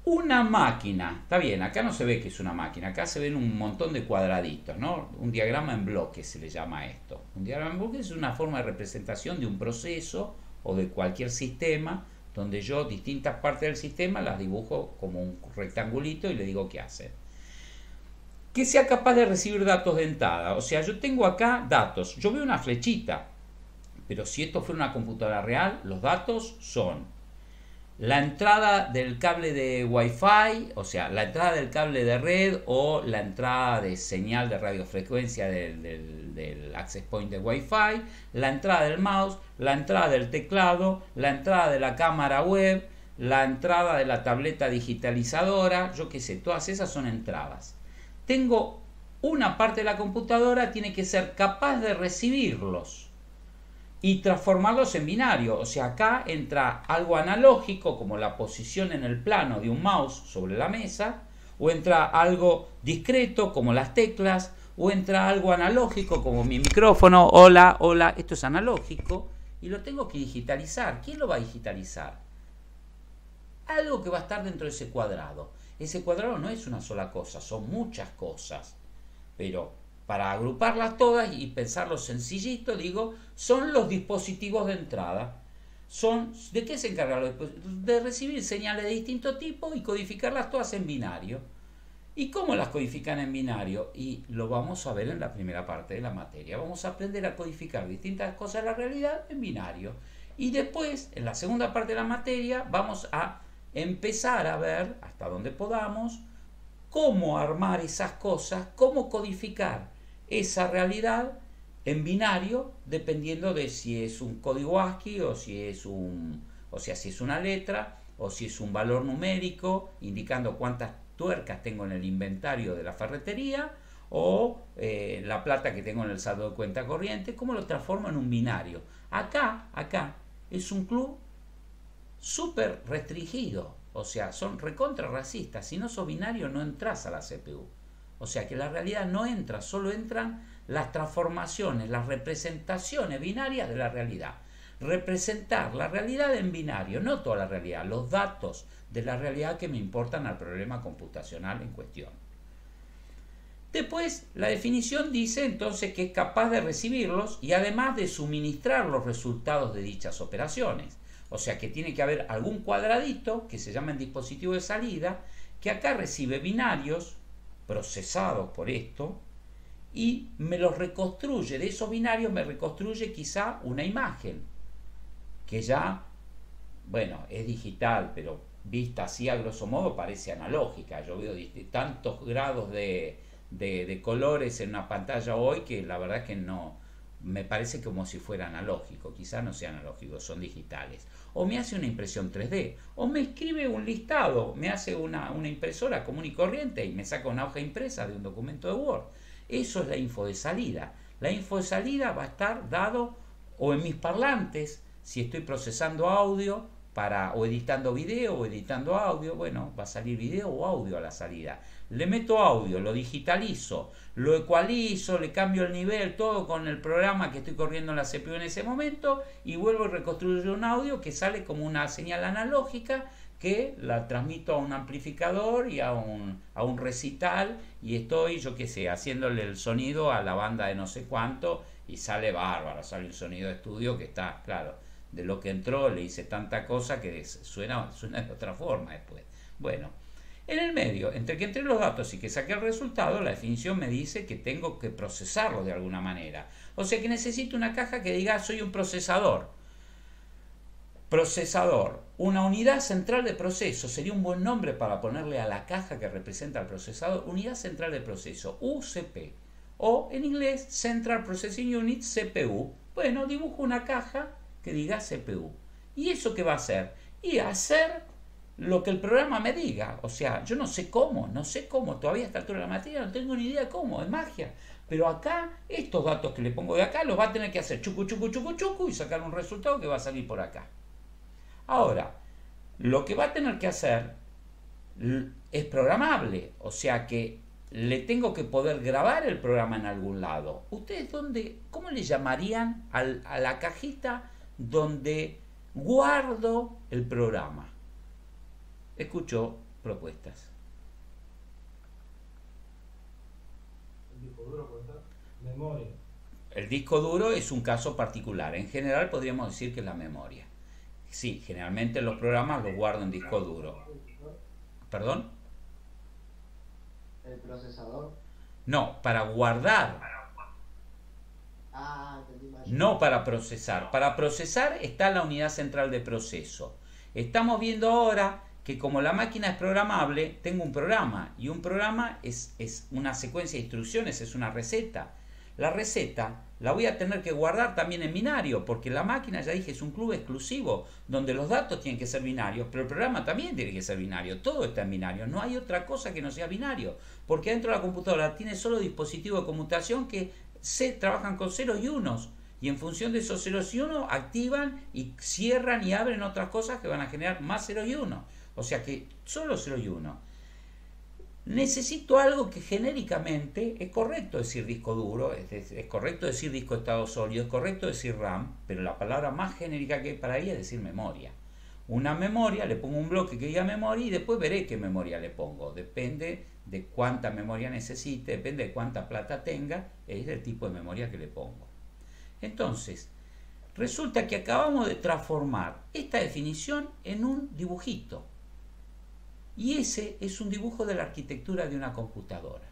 [SPEAKER 1] Una máquina. Está bien, acá no se ve que es una máquina. Acá se ven un montón de cuadraditos, ¿no? Un diagrama en bloques se le llama esto. Un diagrama en bloques es una forma de representación de un proceso o de cualquier sistema, donde yo distintas partes del sistema las dibujo como un rectangulito y le digo qué hace. Que sea capaz de recibir datos de entrada. O sea, yo tengo acá datos. Yo veo una flechita. Pero si esto fuera una computadora real, los datos son la entrada del cable de Wi-Fi, o sea, la entrada del cable de red o la entrada de señal de radiofrecuencia del access point de Wi-Fi, la entrada del mouse, la entrada del teclado, la entrada de la cámara web, la entrada de la tableta digitalizadora, yo qué sé, todas esas son entradas. Tengo una parte de la computadora, tiene que ser capaz de recibirlos y transformarlos en binario. O sea, acá entra algo analógico como la posición en el plano de un mouse sobre la mesa, o entra algo discreto como las teclas, o entra algo analógico como mi micrófono. Hola, hola, esto es analógico y lo tengo que digitalizar. ¿Quién lo va a digitalizar? Algo que va a estar dentro de ese cuadrado. Ese cuadrado no es una sola cosa, son muchas cosas, pero para agruparlas todas y pensarlo sencillito, digo, son los dispositivos de entrada. ¿De qué se encargan los dispositivos? De recibir señales de distinto tipo y codificarlas todas en binario. ¿Y cómo las codifican en binario? Y lo vamos a ver en la primera parte de la materia. Vamos a aprender a codificar distintas cosas de la realidad en binario. Y después, en la segunda parte de la materia, vamos a empezar a ver, hasta donde podamos, cómo armar esas cosas, cómo codificar esa realidad en binario, dependiendo de si es un código ASCII o si es si es una letra o si es un valor numérico indicando cuántas tuercas tengo en el inventario de la ferretería o la plata que tengo en el saldo de cuenta corriente, cómo lo transformo en un binario. Acá es un club súper restringido, o sea, son recontra racistas. Si no sos binario no entras a la CPU. O sea que la realidad no entra, solo entran las transformaciones, las representaciones binarias de la realidad. Representar la realidad en binario, no toda la realidad, los datos de la realidad que me importan al problema computacional en cuestión. Después, la definición dice entonces que es capaz de recibirlos y además de suministrar los resultados de dichas operaciones. O sea que tiene que haber algún cuadradito que se llama el dispositivo de salida, que acá recibe binarios procesados por esto y me los reconstruye. De esos binarios me reconstruye quizá una imagen que ya, bueno, es digital, pero vista así a grosso modo parece analógica. Yo veo tantos grados de colores en una pantalla hoy que la verdad es que no, me parece como si fuera analógico. Quizá no sea analógico, son digitales. O me hace una impresión 3D, o me escribe un listado, me hace una impresora común y corriente y me saca una hoja impresa de un documento de Word. Eso es la info de salida. La info de salida va a estar dado o en mis parlantes, si estoy procesando audio o editando video o editando audio, bueno, va a salir video o audio a la salida. Le meto audio, lo digitalizo, lo ecualizo, le cambio el nivel, todo con el programa que estoy corriendo en la CPU en ese momento y vuelvo y reconstruyo un audio que sale como una señal analógica que la transmito a un amplificador y a un recital y estoy, yo qué sé, haciéndole el sonido a la banda de no sé cuánto y sale bárbaro, sale un sonido de estudio que está, claro, de lo que entró le hice tanta cosa que suena de otra forma después. Bueno, en el medio, entre que entré los datos y que saqué el resultado, la definición me dice que tengo que procesarlo de alguna manera. O sea que necesito una caja que diga soy un procesador. Procesador, una unidad central de proceso, sería un buen nombre para ponerle a la caja que representa al procesador, unidad central de proceso, UCP, o en inglés Central Processing Unit, CPU. Bueno, dibujo una caja que diga CPU. ¿Y eso qué va a hacer? Y hacer lo que el programa me diga. O sea, yo no sé cómo, todavía a esta altura de la materia no tengo ni idea cómo, es magia. Pero acá, estos datos que le pongo de acá, los va a tener que hacer chucu, chucu, chucu, chucu y sacar un resultado que va a salir por acá. Ahora, lo que va a tener que hacer es programable, o sea que le tengo que poder grabar el programa en algún lado. ¿Ustedes cómo le llamarían a la cajita donde guardo el programa? Escucho propuestas.
[SPEAKER 2] El disco duro puede ser memoria.
[SPEAKER 1] El disco duro es un caso particular. En general podríamos decir que es la memoria. Sí, generalmente los programas los guardo en disco duro. ¿Perdón?
[SPEAKER 3] ¿El procesador?
[SPEAKER 1] No, para guardar.
[SPEAKER 3] Ah, entendí mal.
[SPEAKER 1] No para procesar. Para procesar está la unidad central de proceso. Estamos viendo ahora que como la máquina es programable, tengo un programa, y un programa es una secuencia de instrucciones, es una receta. La receta la voy a tener que guardar también en binario, porque la máquina, ya dije, es un club exclusivo, donde los datos tienen que ser binarios, pero el programa también tiene que ser binario, todo está en binario, no hay otra cosa que no sea binario, porque dentro de la computadora tiene solo dispositivos de conmutación que trabajan con ceros y unos, y en función de esos ceros y unos activan y cierran y abren otras cosas que van a generar más ceros y unos, o sea que solo ceros y unos. Necesito algo que genéricamente es correcto decir disco duro, es correcto decir disco de estado sólido, es correcto decir RAM, pero la palabra más genérica que hay para ahí es decir memoria. Una memoria, le pongo un bloque que diga memoria y después veré qué memoria le pongo. Depende de cuánta memoria necesite, depende de cuánta plata tenga, es el tipo de memoria que le pongo. Entonces, resulta que acabamos de transformar esta definición en un dibujito. Y ese es un dibujo de la arquitectura de una computadora.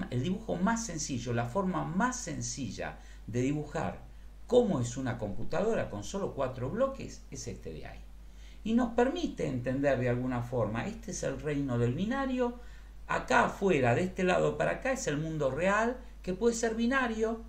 [SPEAKER 1] El dibujo más sencillo, la forma más sencilla de dibujar cómo es una computadora con solo 4 bloques es este de ahí. Y nos permite entender de alguna forma, este es el reino del binario, acá afuera, de este lado para acá, es el mundo real, que puede ser binario,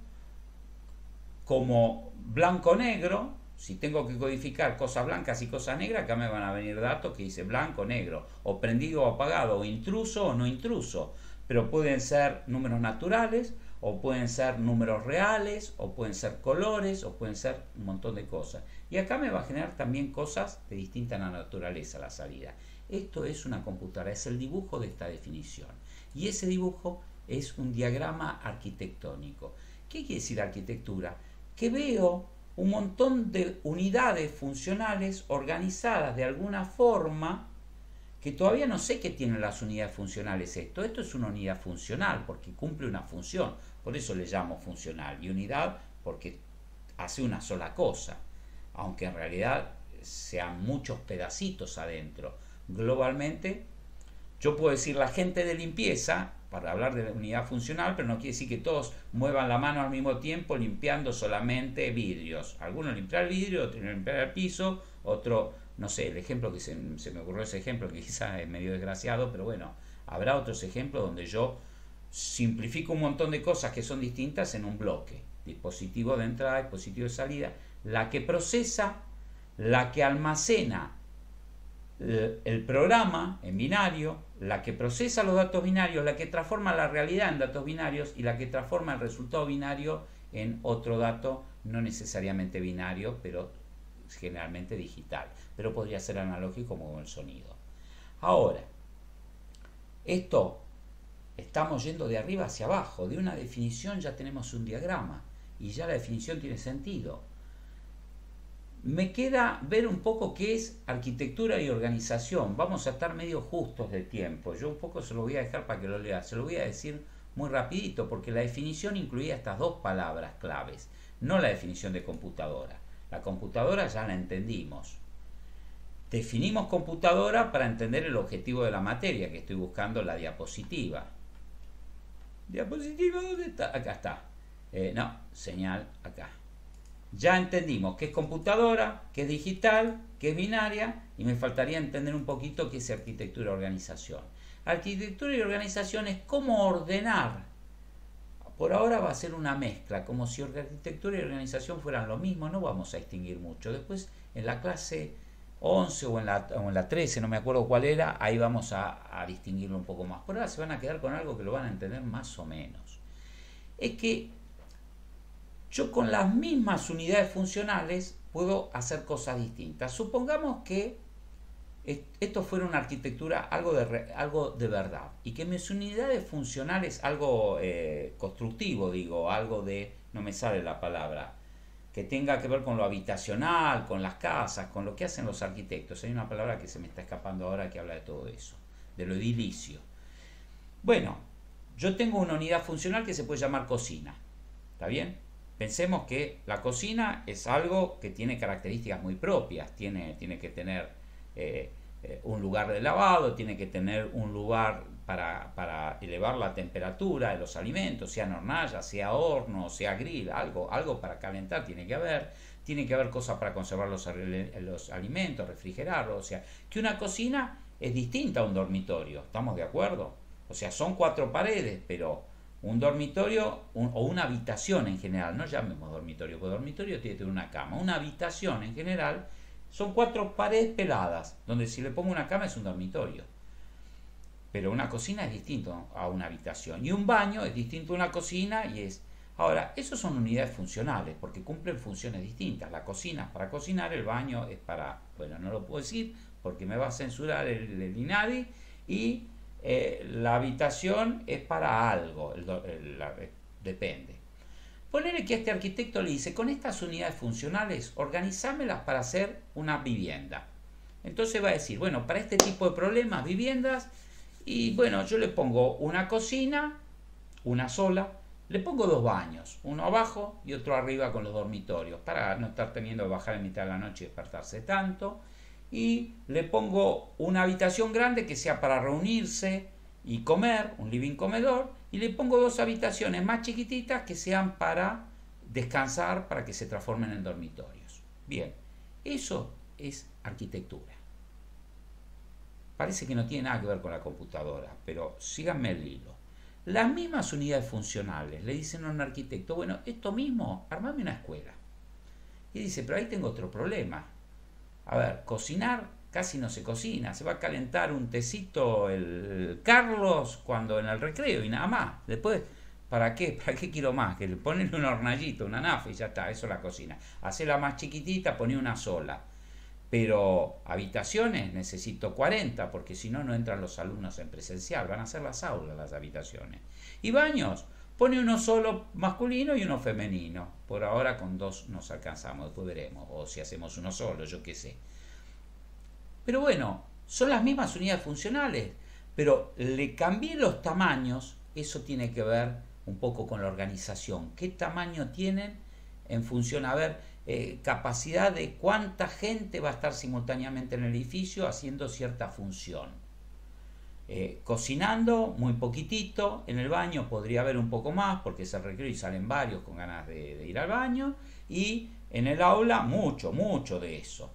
[SPEAKER 1] como blanco-negro. Si tengo que codificar cosas blancas y cosas negras, acá me van a venir datos que dice blanco, negro, o prendido o apagado, o intruso o no intruso. Pero pueden ser números naturales, o pueden ser números reales, o pueden ser colores, o pueden ser un montón de cosas. Y acá me va a generar también cosas de distinta naturaleza la salida. Esto es una computadora, es el dibujo de esta definición. Y ese dibujo es un diagrama arquitectónico. ¿Qué quiere decir arquitectura? Que veo un montón de unidades funcionales organizadas de alguna forma que todavía no sé qué tienen las unidades funcionales esto. Esto es una unidad funcional porque cumple una función, por eso le llamo funcional, y unidad porque hace una sola cosa, aunque en realidad sean muchos pedacitos adentro. Globalmente, yo puedo decir la gente de limpieza, para hablar de la unidad funcional, pero no quiere decir que todos muevan la mano al mismo tiempo limpiando solamente vidrios. Algunos limpiar el vidrio, otros limpiar el piso, otro, no sé, el ejemplo que se me ocurrió, ese ejemplo que quizás es medio desgraciado, pero bueno, habrá otros ejemplos donde yo simplifico un montón de cosas que son distintas en un bloque. Dispositivo de entrada, dispositivo de salida, la que procesa, la que almacena el programa en binario, la que procesa los datos binarios, la que transforma la realidad en datos binarios y la que transforma el resultado binario en otro dato no necesariamente binario, pero generalmente digital, pero podría ser analógico como el sonido. Ahora, esto estamos yendo de arriba hacia abajo, de una definición ya tenemos un diagrama y ya la definición tiene sentido. Me queda ver un poco qué es arquitectura y organización. Vamos a estar medio justos de tiempo. Yo un poco se lo voy a dejar para que lo lea. Se lo voy a decir muy rapidito porque la definición incluía estas dos palabras claves, no la definición de computadora. La computadora ya la entendimos. Definimos computadora para entender el objetivo de la materia, que estoy buscando la diapositiva. ¿Diapositiva dónde está? Acá está. No, señal acá. Ya entendimos qué es computadora, qué es digital, qué es binaria, y me faltaría entender un poquito qué es arquitectura y organización. Arquitectura y organización es cómo ordenar. Por ahora va a ser una mezcla, como si arquitectura y organización fueran lo mismo, no vamos a distinguir mucho. Después, en la clase 11 o en la 13, no me acuerdo cuál era, ahí vamos a distinguirlo un poco más. Por ahora se van a quedar con algo que lo van a entender más o menos. Es que yo con las mismas unidades funcionales puedo hacer cosas distintas. Supongamos que esto fuera una arquitectura, algo de verdad, y que mis unidades funcionales, algo constructivo, digo, algo de, no me sale la palabra, que tenga que ver con lo habitacional, con las casas, con lo que hacen los arquitectos. Hay una palabra que se me está escapando ahora que habla de todo eso, de lo edilicio. Bueno, yo tengo una unidad funcional que se puede llamar cocina, ¿está bien? Pensemos que la cocina es algo que tiene características muy propias, tiene que tener un lugar de lavado, tiene que tener un lugar para elevar la temperatura de los alimentos, sea en hornalla, sea horno, sea grill, algo para calentar tiene que haber cosas para conservar los alimentos, refrigerarlos, o sea, que una cocina es distinta a un dormitorio, ¿estamos de acuerdo? O sea, son 4 paredes, pero un dormitorio o una habitación en general, no llamemos dormitorio, porque dormitorio tiene que tener una cama, una habitación en general son 4 paredes peladas, donde si le pongo una cama es un dormitorio. Pero una cocina es distinto a una habitación. Y un baño es distinto a una cocina y es... Ahora, esos son unidades funcionales, porque cumplen funciones distintas. La cocina es para cocinar, el baño es para... Bueno, no lo puedo decir porque me va a censurar el INADI. Y la habitación es para algo, depende. Ponele que a este arquitecto le dice, con estas unidades funcionales, organizámelas para hacer una vivienda. Entonces va a decir, bueno, para este tipo de problemas, viviendas, y bueno, yo le pongo una cocina, una sola, le pongo 2 baños, uno abajo y otro arriba con los dormitorios, para no estar teniendo que bajar en mitad de la noche y despertarse tanto, y le pongo una habitación grande que sea para reunirse y comer, un living comedor, y le pongo 2 habitaciones más chiquititas que sean para descansar, para que se transformen en dormitorios. Bien, eso es arquitectura. Parece que no tiene nada que ver con la computadora, pero síganme el hilo. Las mismas unidades funcionales le dicen a un arquitecto, bueno, esto mismo, armame una escuela. Y dice, pero ahí tengo otro problema. A ver, cocinar casi no se cocina, se va a calentar un tecito el Carlos cuando en el recreo y nada más. Después, ¿para qué? ¿Para qué quiero más? Que le ponen un hornallito, una nafa y ya está, eso es la cocina. Hacela más chiquitita, poné una sola. Pero habitaciones necesito 40 porque si no, no entran los alumnos en presencial, van a ser las aulas las habitaciones. Y baños, pone uno solo masculino y uno femenino. Por ahora con 2 nos alcanzamos, después veremos, o si hacemos uno solo, yo qué sé. Pero bueno, son las mismas unidades funcionales, pero le cambié los tamaños, eso tiene que ver un poco con la organización. ¿Qué tamaño tienen en función a ver capacidad de cuánta gente va a estar simultáneamente en el edificio haciendo cierta función? Cocinando muy poquitito, en el baño podría haber un poco más porque se recreo y salen varios con ganas de ir al baño, y en el aula mucho de eso.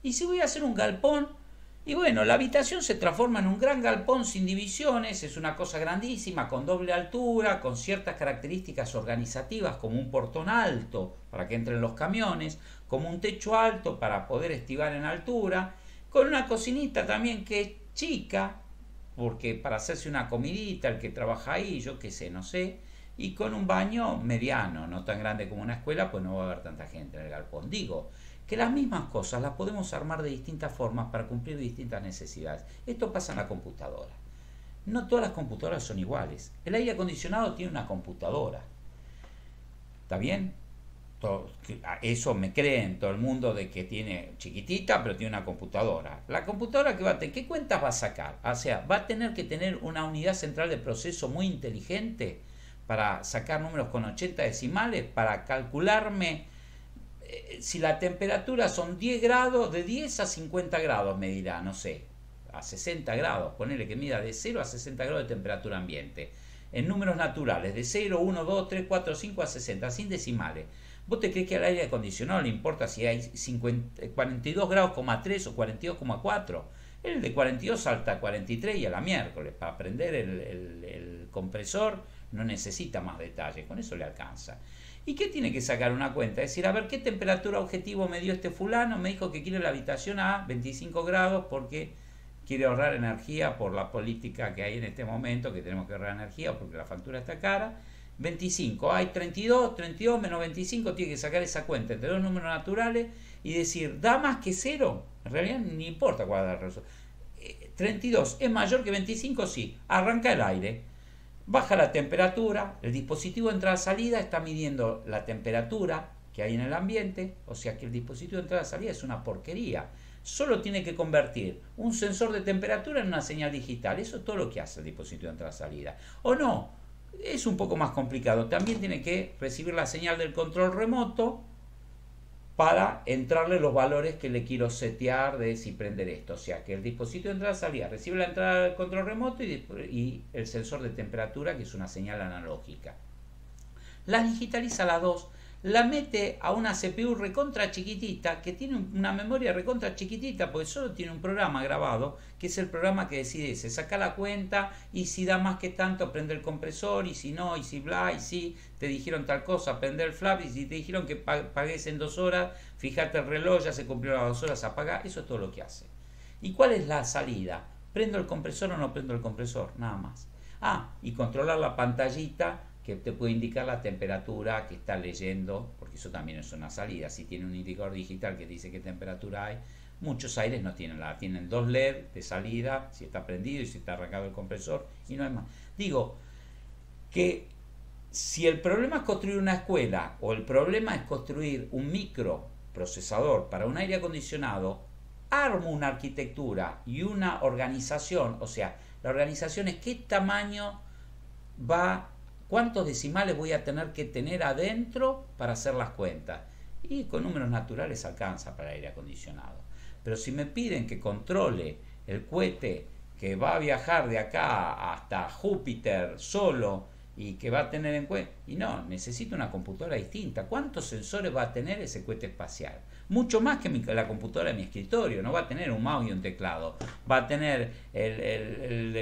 [SPEAKER 1] Y si voy a hacer un galpón, y bueno, la habitación se transforma en un gran galpón sin divisiones, es una cosa grandísima, con doble altura, con ciertas características organizativas, como un portón alto para que entren los camiones, como un techo alto para poder estivar en altura, con una cocinita también que es chica, porque para hacerse una comidita, el que trabaja ahí, yo qué sé, no sé, y con un baño mediano, no tan grande como una escuela, pues no va a haber tanta gente en el galpón. Digo, que las mismas cosas las podemos armar de distintas formas para cumplir distintas necesidades. Esto pasa en la computadora. No todas las computadoras son iguales. El aire acondicionado tiene una computadora. ¿Está bien? Eso me creen todo el mundo de que tiene chiquitita, pero tiene una computadora. La computadora que va a tener, ¿qué cuentas va a sacar? O sea, va a tener que tener una unidad central de proceso muy inteligente para sacar números con 80 decimales, para calcularme si la temperatura son 10 grados, de 10 a 50 grados me dirá, no sé, a 60 grados, ponele que mida de 0 a 60 grados de temperatura ambiente, en números naturales, de 0, 1, 2, 3, 4, 5 a 60, sin decimales. ¿Vos te crees que al aire acondicionado le importa si hay 42 grados, 3 o 42,4? El de 42 salta a 43 y a la miércoles. Para prender el compresor no necesita más detalles, con eso le alcanza. ¿Y qué tiene que sacar una cuenta? Es decir, a ver, ¿qué temperatura objetivo me dio este fulano? Me dijo que quiere la habitación a 25 grados porque quiere ahorrar energía por la política que hay en este momento, que tenemos que ahorrar energía porque la factura está cara. 25, hay 32 menos 25, tiene que sacar esa cuenta entre 2 números naturales y decir, ¿da más que 0? En realidad ni importa cuál da el resultado. 32 es mayor que 25, sí. Arranca el aire. Baja la temperatura, el dispositivo de entrada-salida está midiendo la temperatura que hay en el ambiente, o sea que el dispositivo de entrada-salida es una porquería. Solo tiene que convertir un sensor de temperatura en una señal digital. Eso es todo lo que hace el dispositivo de entrada-salida. O no, es un poco más complicado. También tiene que recibir la señal del control remoto para entrarle los valores que le quiero setear de si prender esto. O sea, que el dispositivo de entrada-salida recibe la entrada del control remoto y el sensor de temperatura, que es una señal analógica. La digitaliza las dos, la mete a una CPU recontra chiquitita, que tiene una memoria recontra chiquitita, porque solo tiene un programa grabado, que es el programa que decide, se saca la cuenta, y si da más que tanto, prende el compresor, y si no, y si bla, y si te dijeron tal cosa, prende el flap, y si te dijeron que pagues en 2 horas, fíjate el reloj, ya se cumplió las 2 horas, apaga. Eso es todo lo que hace. ¿Y cuál es la salida? ¿Prendo el compresor o no prendo el compresor? Nada más. Y controlar la pantallita, que te puede indicar la temperatura que está leyendo, porque eso también es una salida. Si tiene un indicador digital que dice qué temperatura hay, muchos aires no tienen tienen 2 LED de salida, si está prendido y si está arrancado el compresor, y no hay más. Digo que si el problema es construir una escuela o el problema es construir un microprocesador para un aire acondicionado, armo una arquitectura y una organización. O sea, la organización es qué tamaño cuántos decimales voy a tener que tener adentro para hacer las cuentas. Y con números naturales alcanza para el aire acondicionado. Pero si me piden que controle el cohete que va a viajar de acá hasta Júpiter solo y que va a tener en cuenta, y no, necesito una computadora distinta. ¿Cuántos sensores va a tener ese cohete espacial? Mucho más que la computadora de mi escritorio. No va a tener un mouse y un teclado, va a tener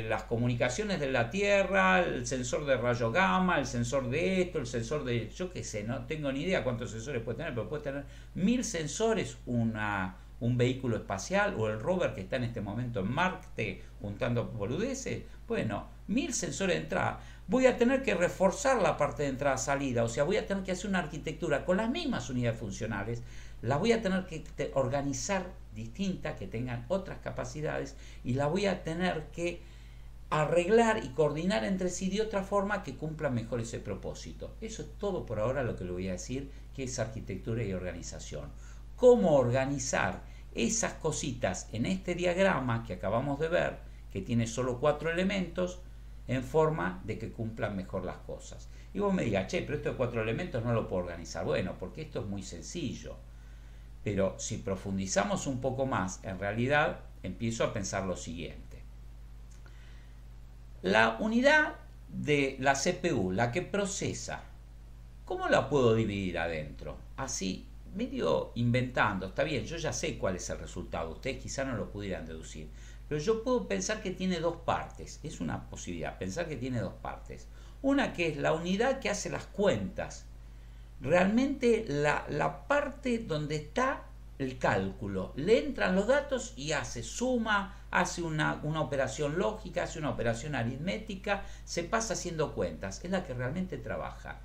[SPEAKER 1] las comunicaciones de la Tierra, el sensor de rayo gamma, el sensor de esto, el sensor de, yo qué sé, no tengo ni idea cuántos sensores puede tener, pero puede tener 1000 sensores un vehículo espacial, o el rover que está en este momento en Marte juntando boludeces. Bueno, 1000 sensores de entrada. Voy a tener que reforzar la parte de entrada-salida, o sea, voy a tener que hacer una arquitectura con las mismas unidades funcionales, la voy a tener que organizar distinta, que tengan otras capacidades, y la voy a tener que arreglar y coordinar entre sí de otra forma que cumpla mejor ese propósito. Eso es todo por ahora lo que le voy a decir, que es arquitectura y organización. Cómo organizar esas cositas en este diagrama que acabamos de ver, que tiene solo 4 elementos, en forma de que cumplan mejor las cosas. Y vos me digas, che, pero estos 4 elementos no lo puedo organizar. Bueno, porque esto es muy sencillo. Pero si profundizamos un poco más, en realidad empiezo a pensar lo siguiente. La unidad de la CPU, la que procesa, ¿cómo la puedo dividir adentro? Así, medio inventando. Está bien, yo ya sé cuál es el resultado. Ustedes quizá no lo pudieran deducir. Pero yo puedo pensar que tiene 2 partes. Es una posibilidad, pensar que tiene 2 partes. Una que es la unidad que hace las cuentas. Realmente la parte donde está el cálculo. Le entran los datos y hace suma, hace una operación lógica, hace una operación aritmética, se pasa haciendo cuentas. Es la que realmente trabaja.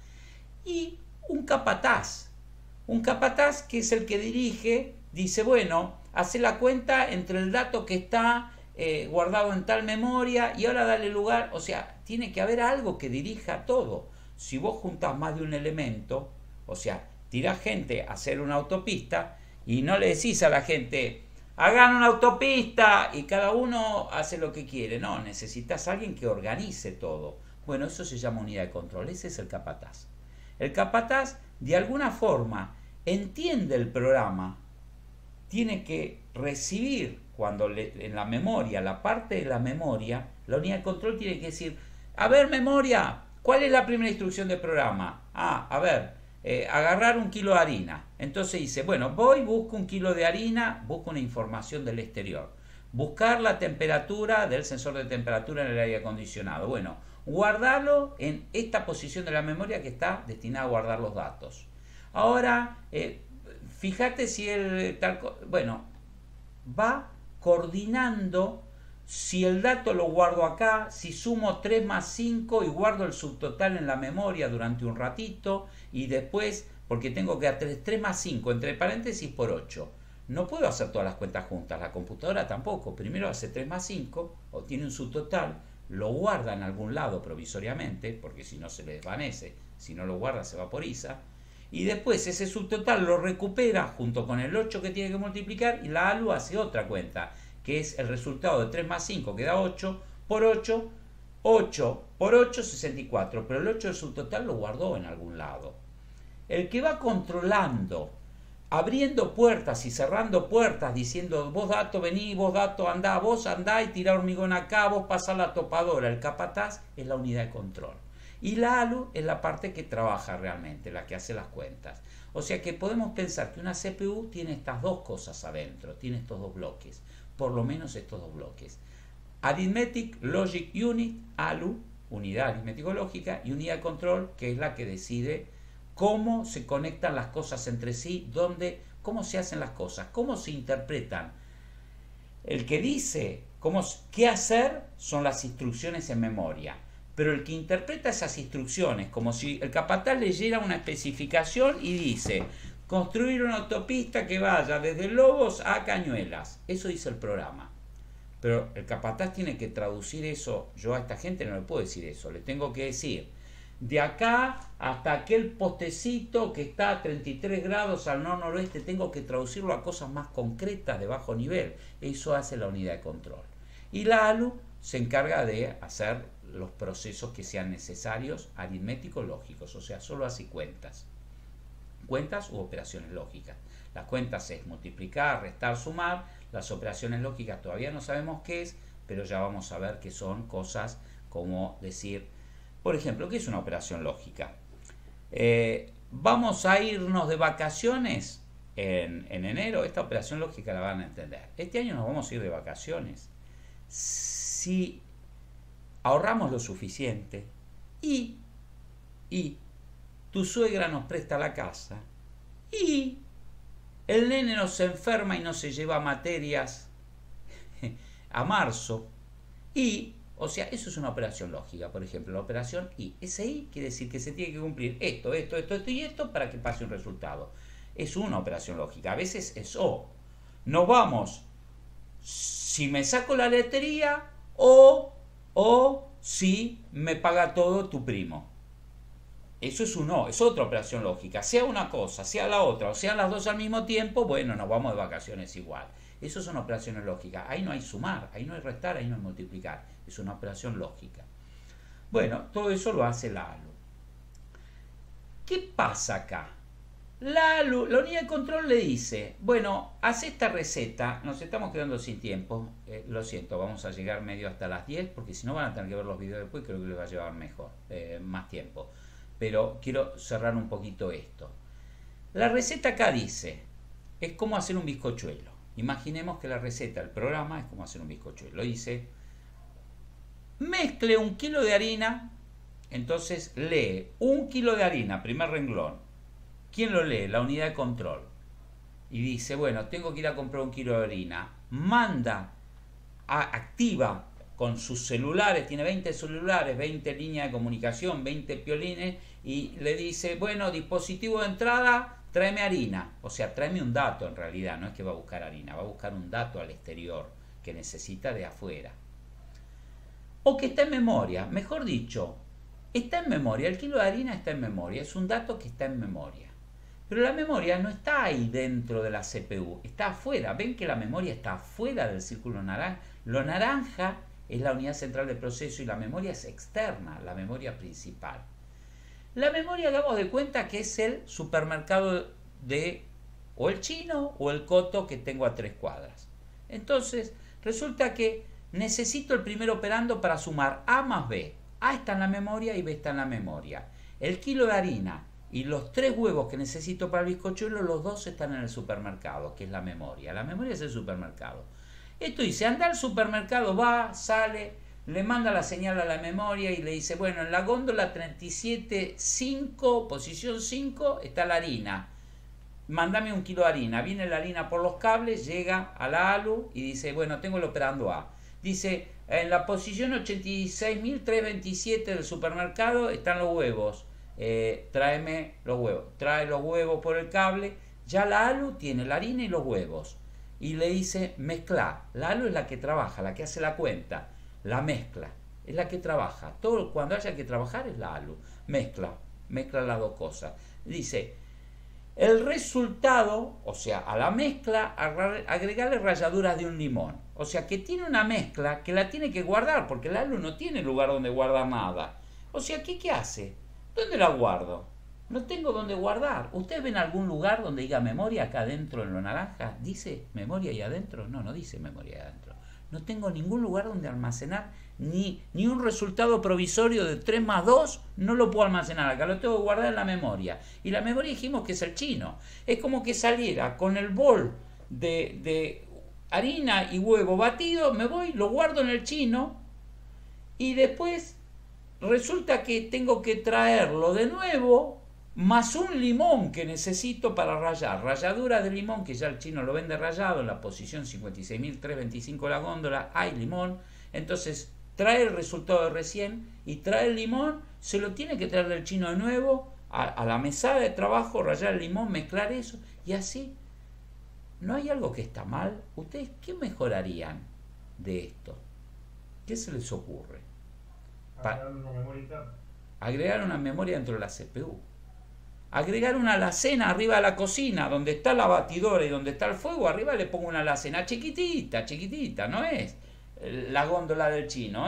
[SPEAKER 1] Y un capataz. Un capataz que es el que dirige, dice, bueno, hace la cuenta entre el dato que está guardado en tal memoria y ahora dale lugar. O sea, tiene que haber algo que dirija todo. Si vos juntás más de un elemento, o sea, tirás gente a hacer una autopista y no le decís a la gente, hagan una autopista y cada uno hace lo que quiere. No, necesitas a alguien que organice todo. Bueno, eso se llama unidad de control. Ese es el capataz. El capataz, de alguna forma, entiende el programa, tiene que recibir cuando en la memoria, la parte de la memoria, la unidad de control tiene que decir, a ver memoria, ¿cuál es la primera instrucción del programa? A ver, agarrar 1 kilo de harina. Entonces dice, bueno, voy, busco 1 kilo de harina, busco una información del exterior. Buscar la temperatura del sensor de temperatura en el aire acondicionado. Bueno, guardarlo en esta posición de la memoria que está destinada a guardar los datos. Ahora, fíjate si bueno, va coordinando si el dato lo guardo acá, si sumo 3 más 5 y guardo el subtotal en la memoria durante un ratito y después, porque tengo que hacer 3 más 5 entre paréntesis por 8. No puedo hacer todas las cuentas juntas, la computadora tampoco. Primero hace 3 más 5, obtiene un subtotal, lo guarda en algún lado provisoriamente, porque si no se le desvanece, si no lo guarda se vaporiza, y después ese subtotal lo recupera junto con el 8 que tiene que multiplicar y la ALU hace otra cuenta, que es el resultado de 3 más 5, que da 8, por 8, 8 por 8, 64, pero el 8 del subtotal lo guardó en algún lado. El que va controlando abriendo puertas y cerrando puertas, diciendo vos dato vení, vos dato andá, vos andá y tirá hormigón acá, vos pasá la topadora. El capataz es la unidad de control. Y la ALU es la parte que trabaja realmente, la que hace las cuentas. O sea que podemos pensar que una CPU tiene estas dos cosas adentro, tiene estos dos bloques, por lo menos estos dos bloques. Arithmetic Logic Unit, ALU, unidad aritmético-lógica, y unidad de control, que es la que decide cómo se conectan las cosas entre sí, cómo se hacen las cosas, cómo se interpretan. El que dice qué hacer son las instrucciones en memoria, pero el que interpreta esas instrucciones, como si el capataz leyera una especificación y dice, construir una autopista que vaya desde Lobos a Cañuelas. Eso dice el programa. Pero el capataz tiene que traducir eso. Yo a esta gente no le puedo decir eso. Le tengo que decir, de acá hasta aquel postecito que está a 33 grados al noroeste, tengo que traducirlo a cosas más concretas de bajo nivel. Eso hace la unidad de control. Y la ALU se encarga de hacer los procesos que sean necesarios, aritméticos, lógicos. O sea, solo hace cuentas. Cuentas u operaciones lógicas. Las cuentas es multiplicar, restar, sumar. Las operaciones lógicas todavía no sabemos qué es, pero ya vamos a ver que son cosas como decir, por ejemplo, ¿qué es una operación lógica? Vamos a irnos de vacaciones en enero. Esta operación lógica la van a entender. Este año nos vamos a ir de vacaciones. Si ahorramos lo suficiente y tu suegra nos presta la casa y el nene nos enferma y no se lleva materias a marzo o sea, eso es una operación lógica. Por ejemplo, la operación I. Ese I quiere decir que se tiene que cumplir esto y esto para que pase un resultado. Es una operación lógica. A veces es O. Nos vamos si me saco la lotería o si me paga todo tu primo. Eso es un O, es otra operación lógica. Sea una cosa, sea la otra, o sean las dos al mismo tiempo, bueno, nos vamos de vacaciones igual. Eso son operaciones lógicas. Ahí no hay sumar, ahí no hay restar, ahí no hay multiplicar. Es una operación lógica. Bueno, todo eso lo hace la ALU. ¿Qué pasa acá? La unidad de control le dice, bueno, haz esta receta, nos estamos quedando sin tiempo, lo siento, vamos a llegar medio hasta las 10, porque si no van a tener que ver los videos después, creo que les va a llevar más tiempo. Pero quiero cerrar un poquito esto. La receta acá dice, es como hacer un bizcochuelo. Imaginemos que la receta del programa es como hacer un bizcochuelo. Dice, mezcle 1 kilo de harina, entonces lee 1 kilo de harina, primer renglón. ¿Quién lo lee? La unidad de control. Y dice, bueno, tengo que ir a comprar 1 kilo de harina. Activa con sus celulares, tiene 20 celulares, 20 líneas de comunicación, 20 piolines, y le dice, bueno, dispositivo de entrada, tráeme harina. O sea, tráeme un dato en realidad, no es que va a buscar harina, va a buscar un dato al exterior que necesita de afuera. O que está en memoria, mejor dicho, está en memoria, el kilo de harina está en memoria, es un dato que está en memoria. Pero la memoria no está ahí dentro de la CPU, está afuera. Ven que la memoria está afuera del círculo naranja. Lo naranja es la unidad central de proceso y la memoria es externa, la memoria principal. La memoria, hagamos de cuenta que es el supermercado o el chino o el coto que tengo a 3 cuadras. Entonces, resulta que necesito el primer operando para sumar A más B. A está en la memoria y B está en la memoria. El kilo de harina y los 3 huevos que necesito para el bizcochuelo, los dos están en el supermercado, que es la memoria. La memoria es el supermercado. Esto dice, anda al supermercado, va, sale, le manda la señal a la memoria y le dice, bueno, en la góndola 37.5, posición 5, está la harina. Mándame 1 kilo de harina. Viene la harina por los cables, llega a la ALU y dice, bueno, tengo el operando A. Dice, en la posición 86.327 del supermercado están los huevos. Tráeme los huevos. Trae los huevos por el cable. Ya la ALU tiene la harina y los huevos. Y le dice, mezcla. La ALU es la que trabaja, la que hace la cuenta. La mezcla. Es la que trabaja. Todo cuando haya que trabajar es la ALU. Mezcla las dos cosas. Dice, el resultado, o sea, a la mezcla agregarle ralladuras de un limón. O sea, que tiene una mezcla que la tiene que guardar, porque la ALU no tiene lugar donde guardar nada. O sea, ¿qué hace? ¿Dónde la guardo? No tengo donde guardar. ¿Ustedes ven algún lugar donde diga memoria acá adentro en lo naranja? ¿Dice memoria ahí adentro? No, no dice memoria ahí adentro. No tengo ningún lugar donde almacenar ni un resultado provisorio de 3 más 2, no lo puedo almacenar acá, lo tengo que guardar en la memoria. Y la memoria dijimos que es el chino. Es como que saliera con el bol de harina y huevo batido, me voy, lo guardo en el chino y después resulta que tengo que traerlo de nuevo más un limón que necesito para rallar, ralladura de limón, que ya el chino lo vende rallado en la posición 56.325 de la góndola, hay limón, entonces trae el resultado de recién y trae el limón, se lo tiene que traer del chino de nuevo a la mesada de trabajo, rallar el limón, mezclar eso y así. ¿No hay algo que está mal? ¿Ustedes qué mejorarían de esto? ¿Qué se les ocurre?
[SPEAKER 2] Agregar una memoria interna.
[SPEAKER 1] Agregar una memoria dentro de la CPU. Agregar una alacena arriba de la cocina, donde está la batidora y donde está el fuego, arriba le pongo una alacena chiquitita, chiquitita, no es la góndola del chino,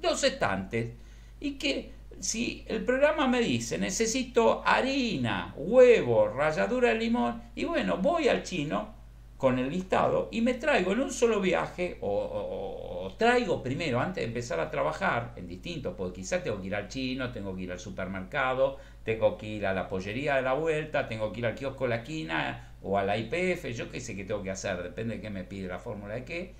[SPEAKER 1] 2 estantes. Y que si el programa me dice, necesito harina, huevo, ralladura de limón, y bueno, voy al chino con el listado y me traigo en un solo viaje, o traigo primero, antes de empezar a trabajar en distintos, porque quizás tengo que ir al chino, tengo que ir al supermercado, tengo que ir a la pollería de la vuelta, tengo que ir al kiosco de la esquina o a la IPF, yo qué sé qué tengo que hacer, depende de qué me pide la fórmula de qué.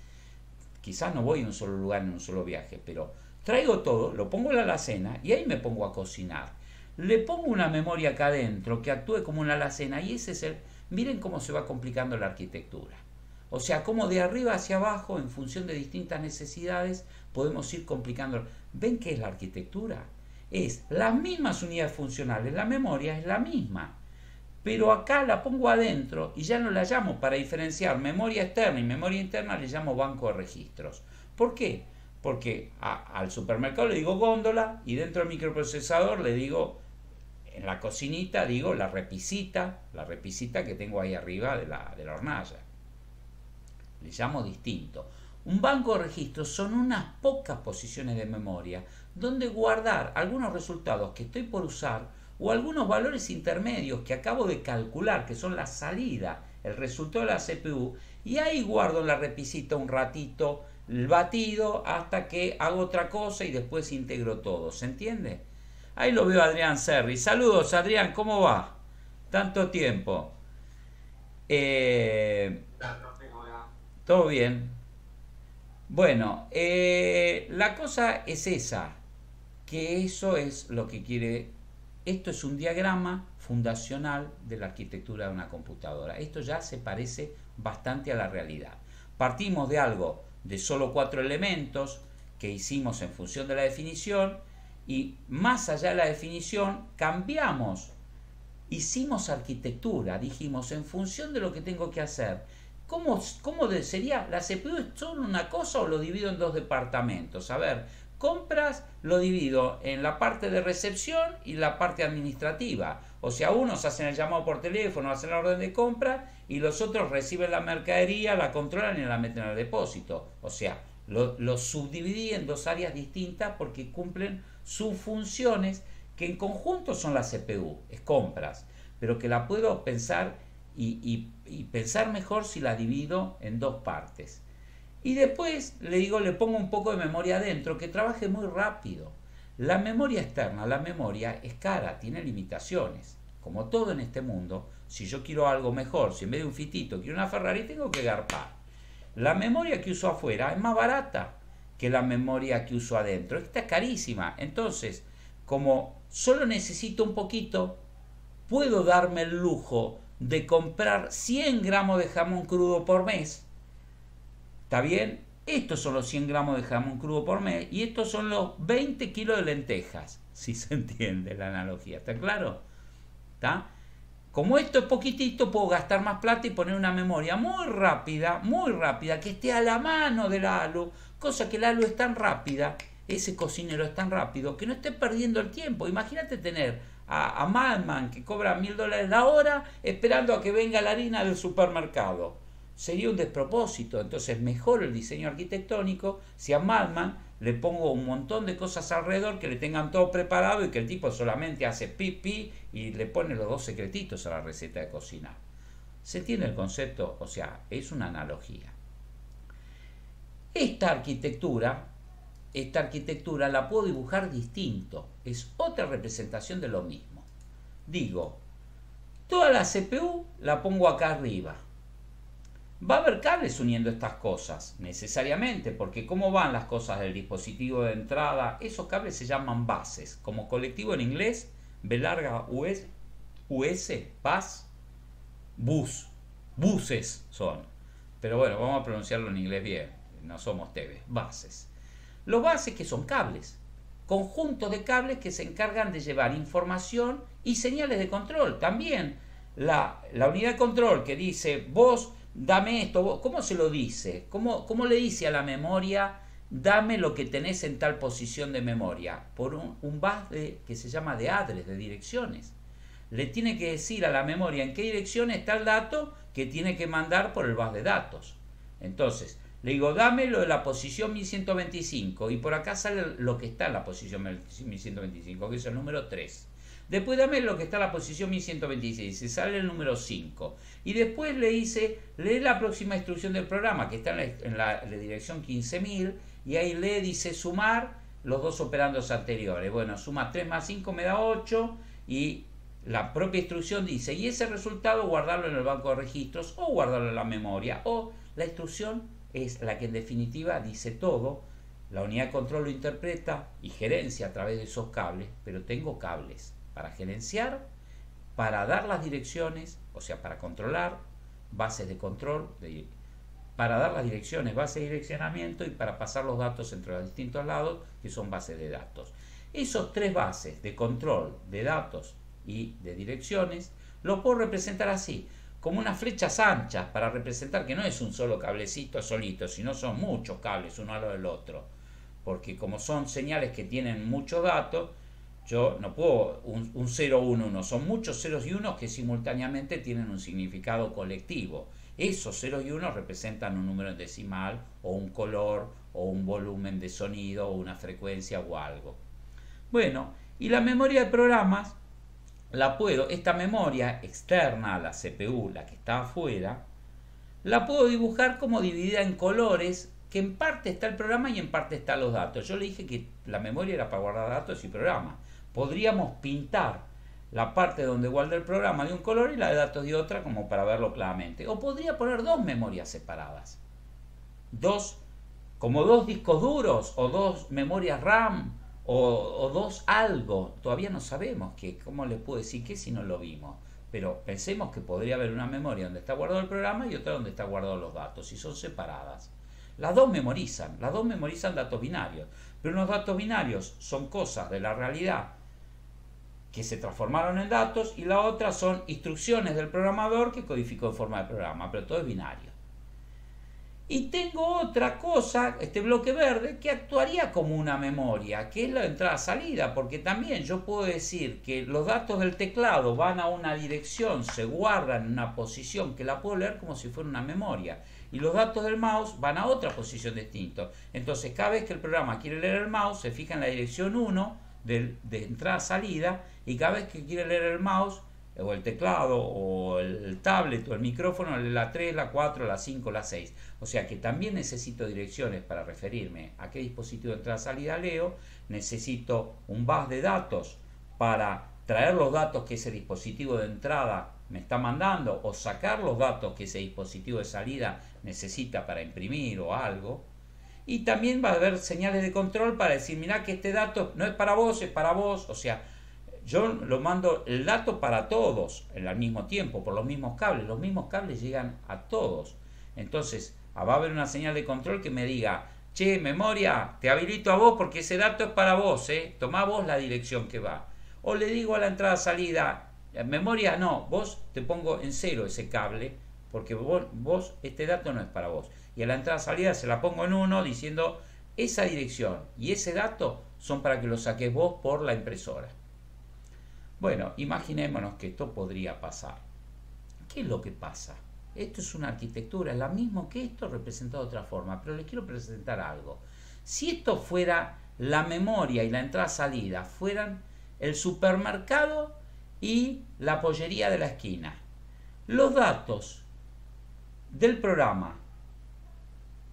[SPEAKER 1] Quizás no voy a un solo lugar en un solo viaje, pero traigo todo, lo pongo en la alacena y ahí me pongo a cocinar. Le pongo una memoria acá adentro que actúe como una alacena y ese es el... Miren cómo se va complicando la arquitectura. O sea, cómo de arriba hacia abajo, en función de distintas necesidades, podemos ir complicando. ¿Ven qué es la arquitectura? Es las mismas unidades funcionales, la memoria es la misma. Pero acá la pongo adentro y ya no la llamo, para diferenciar memoria externa y memoria interna, le llamo banco de registros. ¿Por qué? Porque al supermercado le digo góndola y dentro del microprocesador le digo, en la cocinita digo la repisita que tengo ahí arriba de la hornalla. Le llamo distinto. Un banco de registros son unas pocas posiciones de memoria donde guardar algunos resultados que estoy por usar o algunos valores intermedios que acabo de calcular, que son la salida, el resultado de la CPU, y ahí guardo en la repisita un ratito el batido hasta que hago otra cosa y después integro todo. ¿Se entiende? Ahí lo veo a Adrián Serri. Saludos, Adrián, ¿cómo va? Tanto tiempo. Todo bien. Bueno, la cosa es esa, que eso es lo que quiere. Esto es un diagrama fundacional de la arquitectura de una computadora. Esto ya se parece bastante a la realidad. Partimos de algo de solo 4 elementos que hicimos en función de la definición y más allá de la definición cambiamos, hicimos arquitectura, dijimos en función de lo que tengo que hacer. ¿Cómo sería? ¿La CPU es solo una cosa o lo divido en 2 departamentos? A ver, compras lo divido en la parte de recepción y la parte administrativa. O sea, unos hacen el llamado por teléfono, hacen la orden de compra y los otros reciben la mercadería, la controlan y la meten al depósito. O sea, lo subdividí en 2 áreas distintas porque cumplen sus funciones que en conjunto son la CPU, es compras, pero que la puedo pensar y pensar mejor si la divido en 2 partes. Y después le pongo un poco de memoria adentro que trabaje muy rápido. La memoria externa, la memoria es cara, tiene limitaciones. Como todo en este mundo, si yo quiero algo mejor, si en vez de un fitito quiero una Ferrari, tengo que garpar. La memoria que uso afuera es más barata que la memoria que uso adentro. Esta es carísima. Entonces, como solo necesito un poquito, puedo darme el lujo de comprar 100 gramos de jamón crudo por mes. ¿Está bien? Estos son los 100 gramos de jamón crudo por mes y estos son los 20 kilos de lentejas. Si se entiende la analogía. ¿Está claro? ¿Está? Como esto es poquitito, puedo gastar más plata y poner una memoria muy rápida, que esté a la mano del ALU, cosa que el ALU es tan rápida, ese cocinero es tan rápido, que no esté perdiendo el tiempo. Imagínate tener a Madman que cobra $1.000 la hora esperando a que venga la harina del supermercado. sería un despropósito. Entonces mejoro el diseño arquitectónico, si a Madman le pongo un montón de cosas alrededor que le tengan todo preparado y que el tipo solamente hace pipí y le pone los 2 secretitos a la receta de cocinar. ¿Se entiende el concepto? O sea, es una analogía. Esta arquitectura la puedo dibujar distinto, es otra representación de lo mismo. Digo, toda la CPU la pongo acá arriba. Va a haber cables uniendo estas cosas, necesariamente, porque cómo van las cosas del dispositivo de entrada, esos cables se llaman bases, como colectivo en inglés, B larga US, buses son. Pero bueno, vamos a pronunciarlo en inglés bien, no somos TV, bases. Los bases que son cables, conjuntos de cables que se encargan de llevar información y señales de control. También la unidad de control que dice, vos dame esto, ¿cómo se lo dice? ¿Cómo le dice a la memoria, dame lo que tenés en tal posición de memoria? Por un bus que se llama de address, de direcciones. Le tiene que decir a la memoria en qué dirección está el dato que tiene que mandar por el bus de datos. Entonces, le digo, dame lo de la posición 1125 y por acá sale lo que está en la posición 1125, que es el número 3. Después dame lo que está en la posición 1126, y sale el número 5. Y después le dice, lee la próxima instrucción del programa, que está en la dirección 15.000, y ahí le dice sumar los 2 operandos anteriores. Bueno, suma 3 más 5 me da 8, y la propia instrucción dice, y ese resultado guardarlo en el banco de registros, o guardarlo en la memoria, o la instrucción es la que en definitiva dice todo. La unidad de control lo interpreta y gerencia a través de esos cables, pero tengo cables para gerenciar, para dar las direcciones, o sea, para controlar, bases de control, para dar las direcciones, bases de direccionamiento y para pasar los datos entre los distintos lados, que son bases de datos. Esos 3 bases de control, de datos y de direcciones, los puedo representar así, como unas flechas anchas, para representar que no es un solo cablecito solito, sino son muchos cables uno al lado del otro, porque como son señales que tienen muchos datos, yo no puedo un 0, 1, 1, son muchos ceros y unos que simultáneamente tienen un significado colectivo. Esos ceros y unos representan un número decimal, o un color, o un volumen de sonido, o una frecuencia o algo. Bueno, y la memoria de programas, esta memoria externa a la CPU, la que está afuera, la puedo dibujar como dividida en colores, que en parte está el programa y en parte están los datos. Yo le dije que la memoria era para guardar datos y programas. Podríamos pintar la parte donde guarda el programa de un color y la de datos de otra, como para verlo claramente. O podría poner 2 memorias separadas. Como 2 discos duros, o 2 memorias RAM, o 2 algo. Todavía no sabemos cómo les puedo decir qué si no lo vimos. Pero pensemos que podría haber una memoria donde está guardado el programa y otra donde está guardados los datos, y son separadas. Las dos memorizan datos binarios, pero los datos binarios son cosas de la realidad que se transformaron en datos, y la otra son instrucciones del programador que codificó en forma de programa, pero todo es binario. Y tengo otra cosa, este bloque verde, que actuaría como una memoria, que es la entrada-salida, porque también yo puedo decir que los datos del teclado van a una dirección, se guardan en una posición que la puedo leer como si fuera una memoria, y los datos del mouse van a otra posición distinta. Entonces, cada vez que el programa quiere leer el mouse, se fija en la dirección 1 de entrada-salida, y cada vez que quiere leer el mouse, o el teclado, o el tablet, o el micrófono, la 3, la 4, la 5, la 6. O sea que también necesito direcciones para referirme a qué dispositivo de entrada-salida leo, necesito un bus de datos para traer los datos que ese dispositivo de entrada me está mandando, o sacar los datos que ese dispositivo de salida necesita para imprimir o algo. Y también va a haber señales de control para decir, mirá que este dato no es para vos, es para vos. O sea, yo lo mando el dato para todos al mismo tiempo, por los mismos cables llegan a todos. Entonces va a haber una señal de control que me diga, che, memoria, te habilito a vos porque ese dato es para vos, tomá vos la dirección que va. O le digo a la entrada-salida, memoria no, vos te pongo en 0 ese cable, porque vos este dato no es para vos. Y a la entrada-salida se la pongo en 1 diciendo, esa dirección y ese dato son para que lo saques vos por la impresora. Bueno, imaginémonos que esto podría pasar. ¿Qué es lo que pasa? Esto es una arquitectura, es lo mismo que esto representado de otra forma, pero les quiero presentar algo. Si esto fuera la memoria y la entrada-salida, fueran el supermercado y la pollería de la esquina, los datos del programa,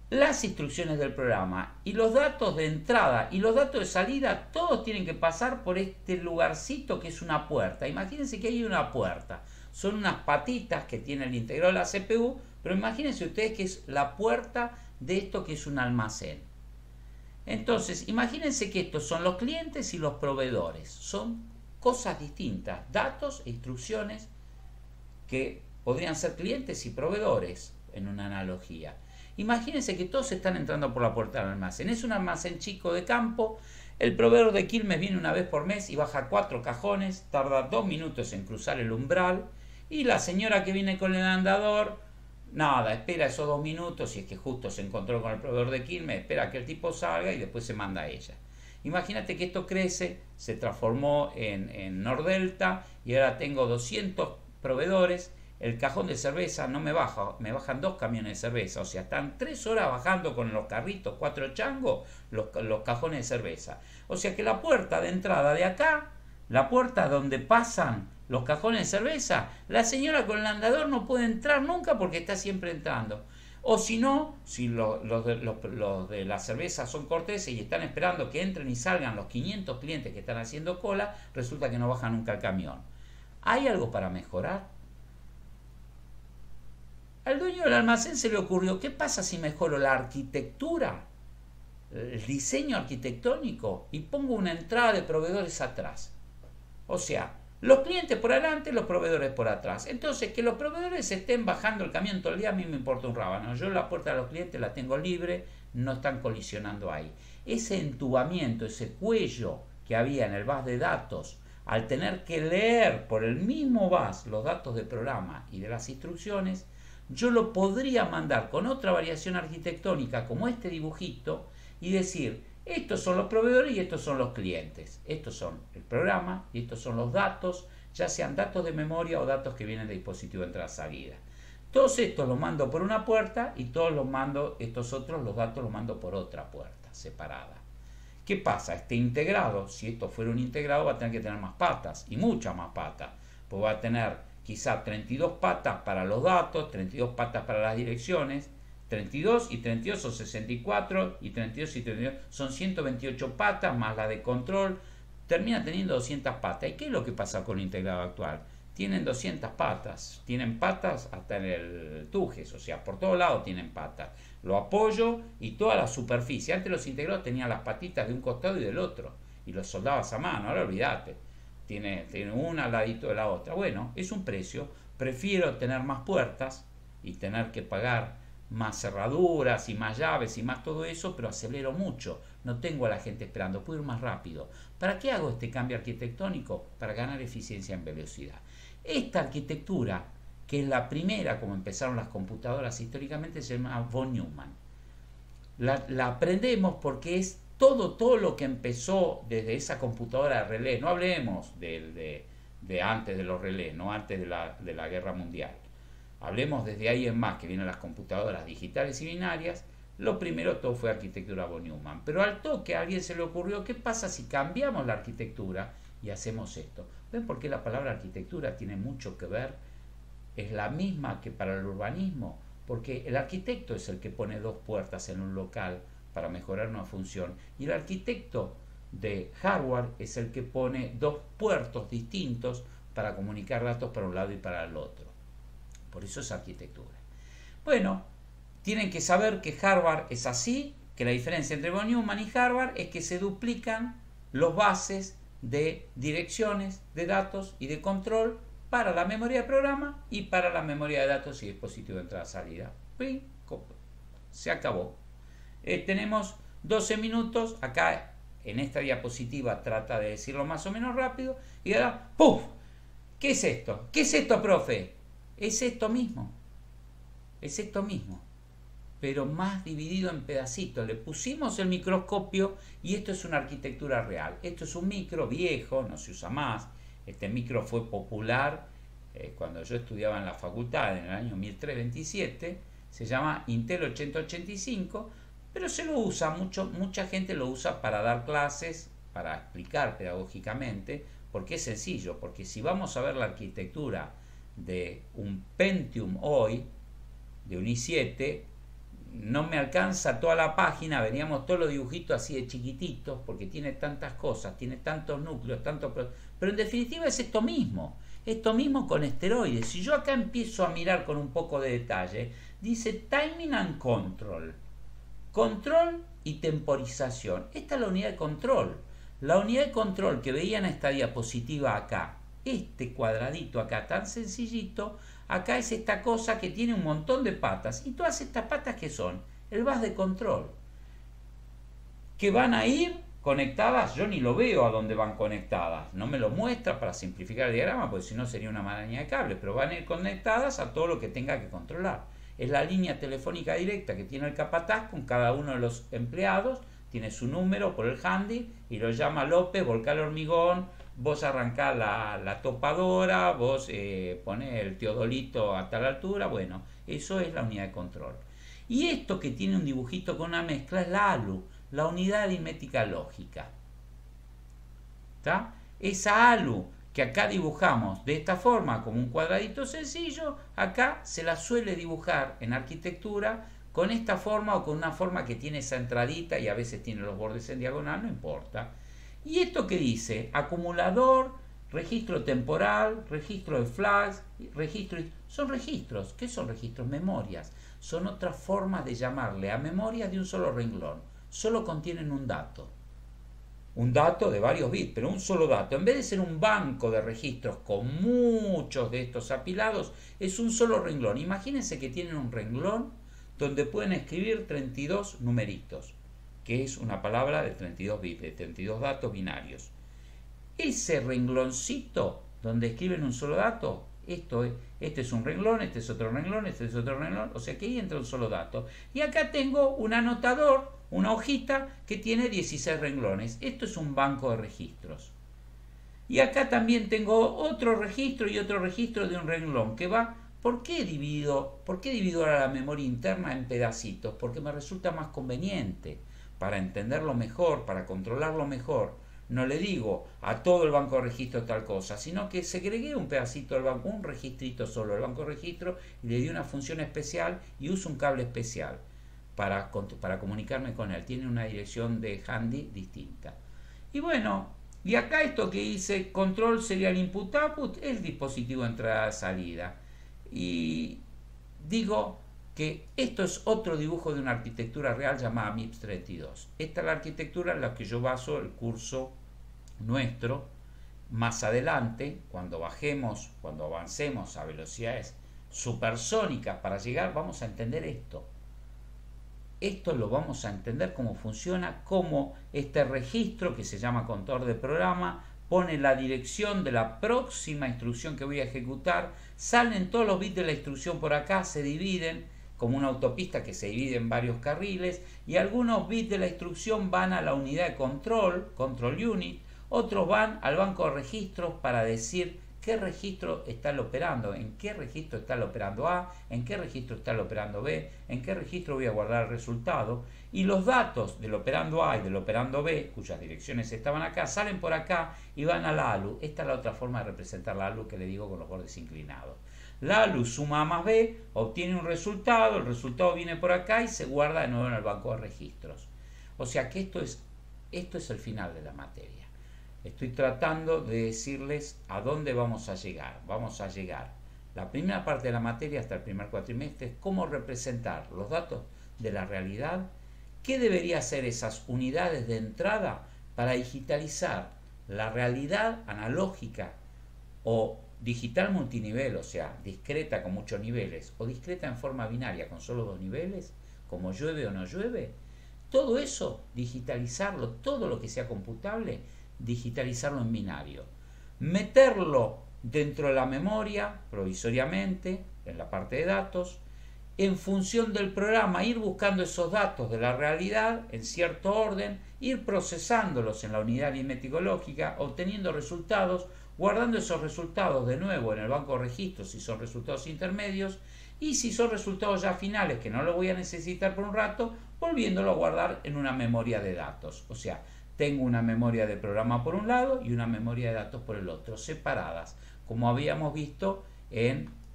[SPEAKER 1] las instrucciones del programa y los datos de entrada y los datos de salida, todos tienen que pasar por este lugarcito que es una puerta. Imagínense que hay una puerta. Son unas patitas que tiene el integrado de la CPU, pero imagínense ustedes que es la puerta de esto que es un almacén. Entonces, imagínense que estos son los clientes y los proveedores. Son cosas distintas, datos e instrucciones que podrían ser clientes y proveedores en una analogía. Imagínense que todos están entrando por la puerta del almacén. Es un almacén chico de campo. El proveedor de Quilmes viene una vez por mes y baja 4 cajones. Tarda 2 minutos en cruzar el umbral. Y la señora que viene con el andador, nada, espera esos 2 minutos. Si es que justo se encontró con el proveedor de Quilmes, espera que el tipo salga y después se manda a ella. Imagínate que esto crece, se transformó en Nordelta y ahora tengo 200 proveedores. El cajón de cerveza no me baja, me bajan 2 camiones de cerveza, o sea, están 3 horas bajando con los carritos, 4 changos, los cajones de cerveza. O sea que la puerta de entrada de acá, la puerta donde pasan los cajones de cerveza, la señora con el andador no puede entrar nunca porque está siempre entrando. O si no, si los de la cerveza son corteses y están esperando que entren y salgan los 500 clientes que están haciendo cola, resulta que no baja nunca el camión. ¿Hay algo para mejorar? Al dueño del almacén se le ocurrió, ¿qué pasa si mejoro la arquitectura, el diseño arquitectónico y pongo una entrada de proveedores atrás? O sea, los clientes por adelante, los proveedores por atrás. Entonces, que los proveedores estén bajando el camión todo el día, a mí me importa un rábano. Yo la puerta de los clientes la tengo libre, no están colisionando ahí. Ese entubamiento, ese cuello que había en el bus de datos, al tener que leer por el mismo bus los datos del programa y de las instrucciones, yo lo podría mandar con otra variación arquitectónica como este dibujito y decir, estos son los proveedores y estos son los clientes. Estos son el programa y estos son los datos, ya sean datos de memoria o datos que vienen de dispositivo de entrada-salida. Todos estos los mando por una puerta y todos los mando, estos otros, los datos los mando por otra puerta separada. ¿Qué pasa? Este integrado, si esto fuera un integrado, va a tener que tener más patas y muchas más patas. Pues va a tener quizá 32 patas para los datos, 32 patas para las direcciones, 32 y 32 son 64 y 32 y 32 son 128 patas más la de control, termina teniendo 200 patas. ¿Y qué es lo que pasa con el integrado actual? Tienen 200 patas, tienen patas hasta en el tujes, o sea, por todos lados tienen patas. Lo apoyo y toda la superficie. Antes los integrados tenían las patitas de un costado y del otro y los soldabas a mano, ahora olvídate. Tiene una al ladito de la otra. Bueno, es un precio. Prefiero tener más puertas y tener que pagar más cerraduras y más llaves y más todo eso, pero acelero mucho. No tengo a la gente esperando, puedo ir más rápido. ¿Para qué hago este cambio arquitectónico? Para ganar eficiencia en velocidad. Esta arquitectura, que es la primera, como empezaron las computadoras históricamente, se llama von Neumann. La aprendemos porque es todo lo que empezó desde esa computadora de relé. No hablemos de antes de los relés, no antes de la guerra mundial. Hablemos desde ahí en más, que vienen las computadoras digitales y binarias. Lo primero todo fue arquitectura von Neumann. Pero al toque a alguien se le ocurrió, ¿qué pasa si cambiamos la arquitectura y hacemos esto? ¿Ven por qué la palabra arquitectura tiene mucho que ver? Es la misma que para el urbanismo, porque el arquitecto es el que pone 2 puertas en un local para mejorar una función, y el arquitecto de hardware es el que pone 2 puertos distintos para comunicar datos para un lado y para el otro. Por eso es arquitectura. Bueno, tienen que saber que hardware es así, que la diferencia entre von Neumann y hardware es que se duplican los bases de direcciones de datos y de control para la memoria de programa y para la memoria de datos y dispositivo de entrada-salida. Se acabó. Tenemos 12 minutos, acá en esta diapositiva trata de decirlo más o menos rápido, y ahora, ¡puf! ¿Qué es esto? ¿Qué es esto, profe? Es esto mismo, pero más dividido en pedacitos. Le pusimos el microscopio y esto es una arquitectura real. Esto es un micro viejo, no se usa más. Este micro fue popular cuando yo estudiaba en la facultad en el año 1327, se llama Intel 8085, pero se lo usa mucha gente lo usa para dar clases, para explicar pedagógicamente, porque es sencillo, porque si vamos a ver la arquitectura de un Pentium hoy, de un i7, no me alcanza toda la página, veníamos todos los dibujitos así de chiquititos, porque tiene tantas cosas, tiene tantos núcleos, pero en definitiva es esto mismo con esteroides. Si yo acá empiezo a mirar con un poco de detalle, dice timing and control, control y temporización. Esta es la unidad de control. La unidad de control que veían en esta diapositiva acá, este cuadradito acá tan sencillito, acá es esta cosa que tiene un montón de patas. Y todas estas patas, ¿qué son? El bus de control. Que van a ir conectadas, yo ni lo veo a dónde van conectadas. No me lo muestra para simplificar el diagrama, porque si no sería una maraña de cables. Pero van a ir conectadas a todo lo que tenga que controlar. Es la línea telefónica directa que tiene el capataz con cada uno de los empleados. Tiene su número por el handy y lo llama López, volcá el hormigón, vos arrancá la topadora, vos ponés el teodolito a tal altura. Bueno, eso es la unidad de control. Y esto que tiene un dibujito con una mezcla es la ALU, la unidad aritmética lógica. ¿Está? Esa ALU que acá dibujamos de esta forma como un cuadradito sencillo, acá se la suele dibujar en arquitectura con esta forma o con una forma que tiene esa entradita y a veces tiene los bordes en diagonal, no importa. ¿Y esto qué dice? Acumulador, registro temporal, registro de flags, registro... Son registros. ¿Qué son registros? Memorias. Son otras formas de llamarle a memorias de un solo renglón. Solo contienen un dato. Un dato de varios bits, pero un solo dato. En vez de ser un banco de registros con muchos de estos apilados, es un solo renglón. Imagínense que tienen un renglón donde pueden escribir 32 numeritos, que es una palabra de 32 bits, de 32 datos binarios. Ese rengloncito donde escriben un solo dato, este es un renglón, este es otro renglón, este es otro renglón, o sea que ahí entra un solo dato. Y acá tengo un anotador, una hojita que tiene 16 renglones. Esto es un banco de registros. Y acá también tengo otro registro y otro registro de un renglón que va... ¿Por qué divido ahora la memoria interna en pedacitos? Porque me resulta más conveniente para entenderlo mejor, para controlarlo mejor. No le digo a todo el banco de registro tal cosa, sino que segregué un pedacito del banco, un registrito solo del banco de registro y le di una función especial y uso un cable especial para comunicarme con él. Tiene una dirección de handy distinta. Y bueno, y acá esto que dice control serial input output es el dispositivo entrada-salida. Y digo que esto es otro dibujo de una arquitectura real llamada MIPS 32. Esta es la arquitectura en la que yo baso el curso nuestro. Más adelante, cuando avancemos a velocidades supersónicas para llegar, vamos a entender esto. Esto lo vamos a entender cómo funciona, cómo este registro que se llama contador de programa pone la dirección de la próxima instrucción que voy a ejecutar, salen todos los bits de la instrucción por acá, se dividen como una autopista que se divide en varios carriles, y algunos bits de la instrucción van a la unidad de control unit, otros van al banco de registros para decir qué registro está el operando, en qué registro está el operando A, en qué registro está el operando B, en qué registro voy a guardar el resultado, y los datos del operando A y del operando B, cuyas direcciones estaban acá, salen por acá y van a la ALU. Esta es la otra forma de representar la ALU que le digo con los bordes inclinados. La ALU suma A más B, obtiene un resultado, el resultado viene por acá y se guarda de nuevo en el banco de registros. O sea que esto es el final de la materia. Estoy tratando de decirles a dónde vamos a llegar. Vamos a llegar. La primera parte de la materia hasta el primer cuatrimestre es cómo representar los datos de la realidad, qué debería ser esas unidades de entrada para digitalizar la realidad analógica o digital multinivel, o sea, discreta con muchos niveles, o discreta en forma binaria con solo 2 niveles, como llueve o no llueve. Todo eso, digitalizarlo, todo lo que sea computable, digitalizarlo en binario, meterlo dentro de la memoria provisoriamente en la parte de datos, en función del programa ir buscando esos datos de la realidad en cierto orden, ir procesándolos en la unidad aritmético-lógica, obteniendo resultados, guardando esos resultados de nuevo en el banco de registros si son resultados intermedios, y si son resultados ya finales que no los voy a necesitar por un rato, volviéndolo a guardar en una memoria de datos. O sea, tengo una memoria de programa por un lado y una memoria de datos por el otro, separadas, como habíamos visto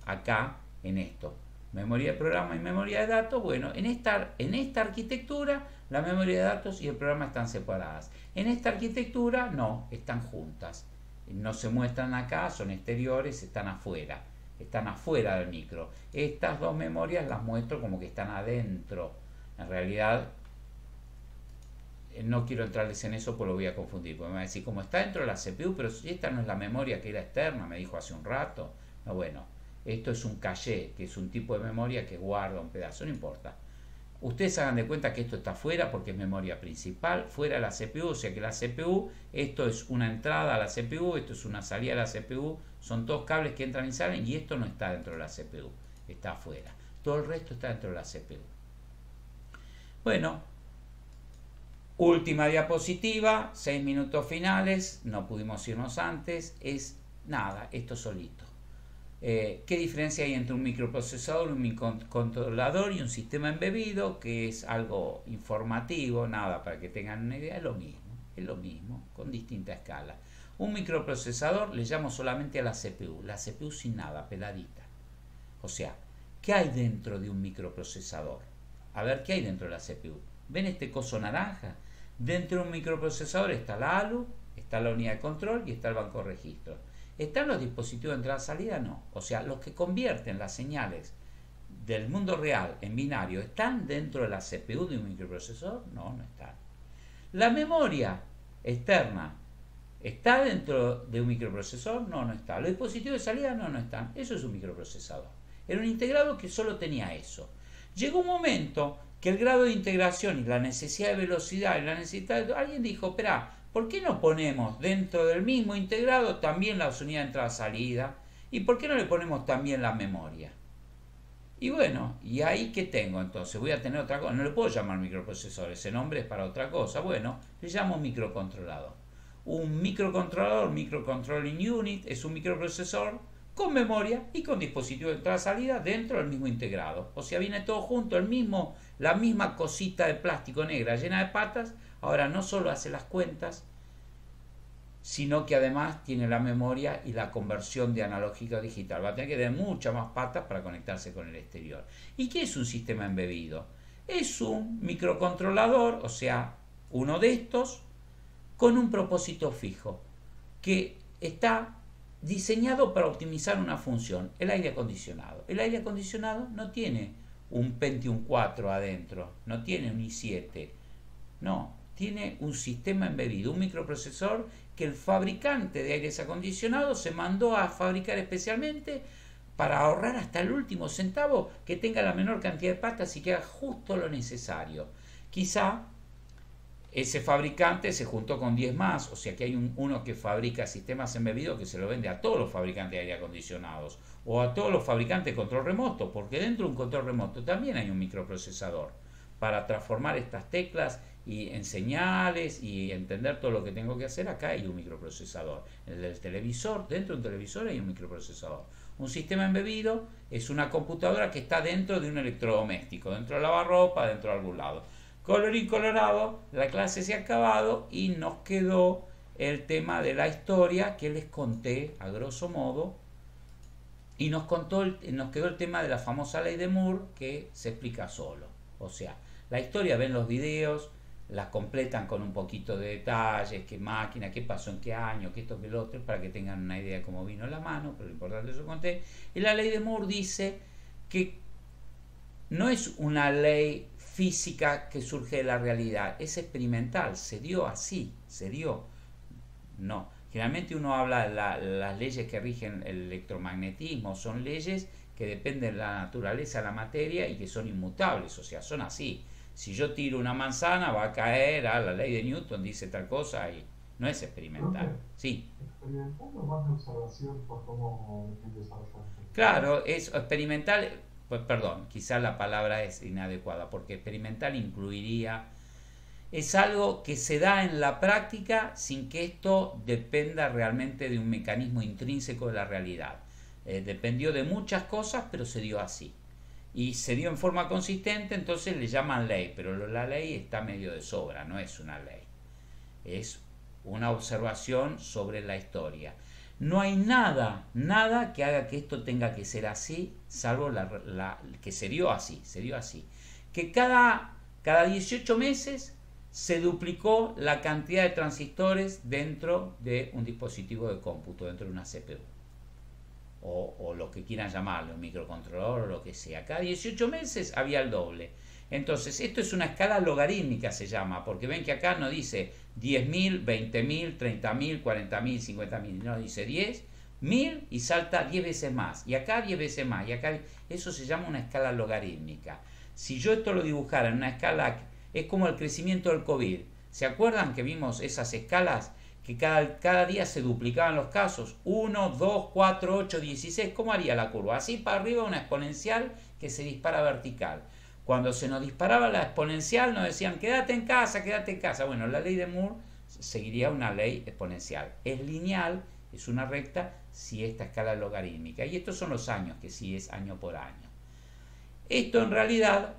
[SPEAKER 1] acá en esto. Memoria de programa y memoria de datos. Bueno, en esta arquitectura la memoria de datos y el programa están separadas. En esta arquitectura no, están juntas. No se muestran acá, son exteriores, están afuera del micro. Estas dos memorias las muestro como que están adentro. En realidad no quiero entrarles en eso porque lo voy a confundir, porque me va a decir, como está dentro de la CPU, pero si esta no es la memoria que era externa, me dijo hace un rato. No, bueno, esto es un caché, que es un tipo de memoria que guarda un pedazo, no importa. Ustedes hagan de cuenta que esto está fuera porque es memoria principal, fuera de la CPU, o sea que la CPU, esto es una entrada a la CPU, esto es una salida a la CPU, son todos cables que entran y salen, y esto no está dentro de la CPU, está afuera. Todo el resto está dentro de la CPU. Bueno, última diapositiva, 6 minutos finales, no pudimos irnos antes, es nada, esto solito. ¿Qué diferencia hay entre un microprocesador, un microcontrolador y un sistema embebido? Que es algo informativo, nada, para que tengan una idea, es lo mismo, con distinta escala. Un microprocesador le llamo solamente a la CPU sin nada, peladita. O sea, ¿qué hay dentro de un microprocesador? A ver, ¿qué hay dentro de la CPU? ¿Ven este coso naranja? Dentro de un microprocesador está la ALU, está la unidad de control y está el banco de registros. ¿Están los dispositivos de entrada-salida? No. O sea, los que convierten las señales del mundo real en binario, ¿están dentro de la CPU de un microprocesador? No, no están. ¿La memoria externa está dentro de un microprocesador? No, no está. ¿Los dispositivos de salida? No, no están. Eso es un microprocesador. Era un integrado que solo tenía eso. Llegó un momento que el grado de integración y la necesidad de velocidad y la necesidad de... Alguien dijo, espera, ¿por qué no ponemos dentro del mismo integrado también la unidad de entrada-salida? ¿Y por qué no le ponemos también la memoria? Y bueno, ¿y ahí qué tengo entonces? Voy a tener otra cosa. No le puedo llamar microprocesor, ese nombre es para otra cosa. Bueno, le llamo microcontrolador. Un microcontrolador, microcontrolling unit, es un microprocesor con memoria y con dispositivo de entrada-salida dentro del mismo integrado. O sea, viene todo junto, la misma cosita de plástico negra llena de patas. Ahora no solo hace las cuentas, sino que además tiene la memoria y la conversión de analógico a digital. Va a tener que tener muchas más patas para conectarse con el exterior. ¿Y qué es un sistema embebido? Es un microcontrolador, o sea, uno de estos, con un propósito fijo, que está diseñado para optimizar una función, el aire acondicionado. El aire acondicionado no tiene un Pentium 4 adentro, no tiene un i7, no, tiene un sistema embebido, un microprocesor que el fabricante de aires acondicionados se mandó a fabricar especialmente para ahorrar hasta el último centavo, que tenga la menor cantidad de patas y que haga justo lo necesario. Quizá ese fabricante se juntó con 10 más, o sea que hay uno que fabrica sistemas embebidos que se lo vende a todos los fabricantes de aire acondicionados o a todos los fabricantes de control remoto, porque dentro de un control remoto también hay un microprocesador para transformar estas teclas y en señales y entender todo lo que tengo que hacer. Acá hay un microprocesador. En el televisor, dentro de un televisor hay un microprocesador. Un sistema embebido es una computadora que está dentro de un electrodoméstico, dentro de lavarropa, dentro de algún lado. Colorín colorado, la clase se ha acabado y nos quedó el tema de la historia que les conté a grosso modo, y nos quedó el tema de la famosa ley de Moore, que se explica solo. O sea, la historia, ven los videos, la completan con un poquito de detalles, qué máquina, qué pasó en qué año, qué esto, qué lo otro, para que tengan una idea de cómo vino la mano, pero lo importante es lo conté. Y la ley de Moore dice que no es una ley física que surge de la realidad, es experimental, se dio así, se dio. No, generalmente uno habla de las leyes que rigen el electromagnetismo, son leyes que dependen de la naturaleza de la materia y que son inmutables, o sea, son así. Si yo tiro una manzana va a caer, la ley de Newton dice tal cosa y no es experimental. Sí.
[SPEAKER 2] Experimental o más de observación por cómo desarrollaste.
[SPEAKER 1] Claro, es experimental. Pues perdón, quizás la palabra es inadecuada, porque experimental incluiría es algo que se da en la práctica sin que esto dependa realmente de un mecanismo intrínseco de la realidad. Dependió de muchas cosas, pero se dio así. Y se dio en forma consistente, entonces le llaman ley, pero la ley está medio de sobra, no es una ley. Es una observación sobre la historia. No hay nada que haga que esto tenga que ser así, salvo que se dio así. Que cada 18 meses se duplicó la cantidad de transistores dentro de un dispositivo de cómputo, dentro de una CPU. O lo que quieran llamarlo, un microcontrolador o lo que sea. Cada 18 meses había el doble. Entonces, esto es una escala logarítmica, se llama, porque ven que acá no dice 10.000, 20.000, 30.000, 40.000, 50.000, no, dice 10.000 y salta 10 veces más, y acá 10 veces más, y acá, eso se llama una escala logarítmica. Si yo esto lo dibujara en una escala, es como el crecimiento del COVID. ¿Se acuerdan que vimos esas escalas? Que cada día se duplicaban los casos, 1, 2, 4, 8, 16, ¿cómo haría la curva? Así para arriba, una exponencial que se dispara vertical. Cuando se nos disparaba la exponencial nos decían quédate en casa. Bueno, la ley de Moore seguiría una ley exponencial. Es lineal, es una recta, si esta escala es logarítmica. Y estos son los años, que sí es año por año. Esto en realidad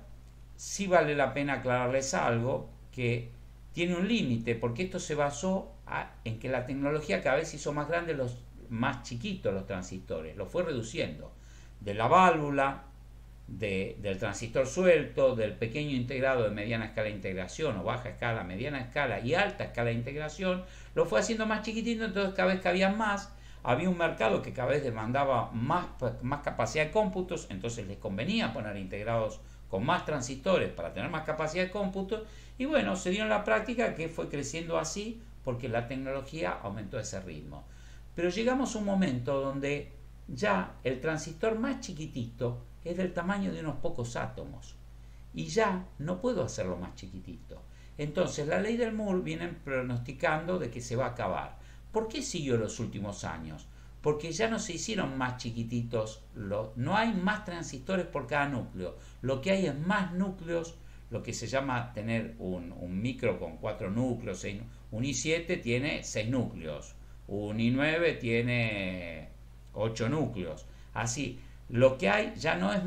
[SPEAKER 1] sí vale la pena aclararles algo, que tiene un límite, porque esto se basó en que la tecnología cada vez hizo más grandes, más chiquitos los transistores, los fue reduciendo. De la válvula, del transistor suelto, del pequeño integrado de mediana escala de integración o baja escala, mediana escala y alta escala de integración, lo fue haciendo más chiquitito, entonces cada vez cabían más. Había un mercado que cada vez demandaba más capacidad de cómputos, entonces les convenía poner integrados con más transistores para tener más capacidad de cómputo, y bueno, se dio en la práctica que fue creciendo así porque la tecnología aumentó ese ritmo. Pero llegamos a un momento donde ya el transistor más chiquitito es del tamaño de unos pocos átomos y ya no puedo hacerlo más chiquitito. Entonces la ley del Moore viene pronosticando de que se va a acabar. ¿Por qué siguió los últimos años? Porque ya no se hicieron más chiquititos, no hay más transistores por cada núcleo, lo que hay es más núcleos, lo que se llama tener un micro con 4 núcleos, un i7 tiene 6 núcleos, un i9 tiene 8 núcleos, así. Lo que hay ya no es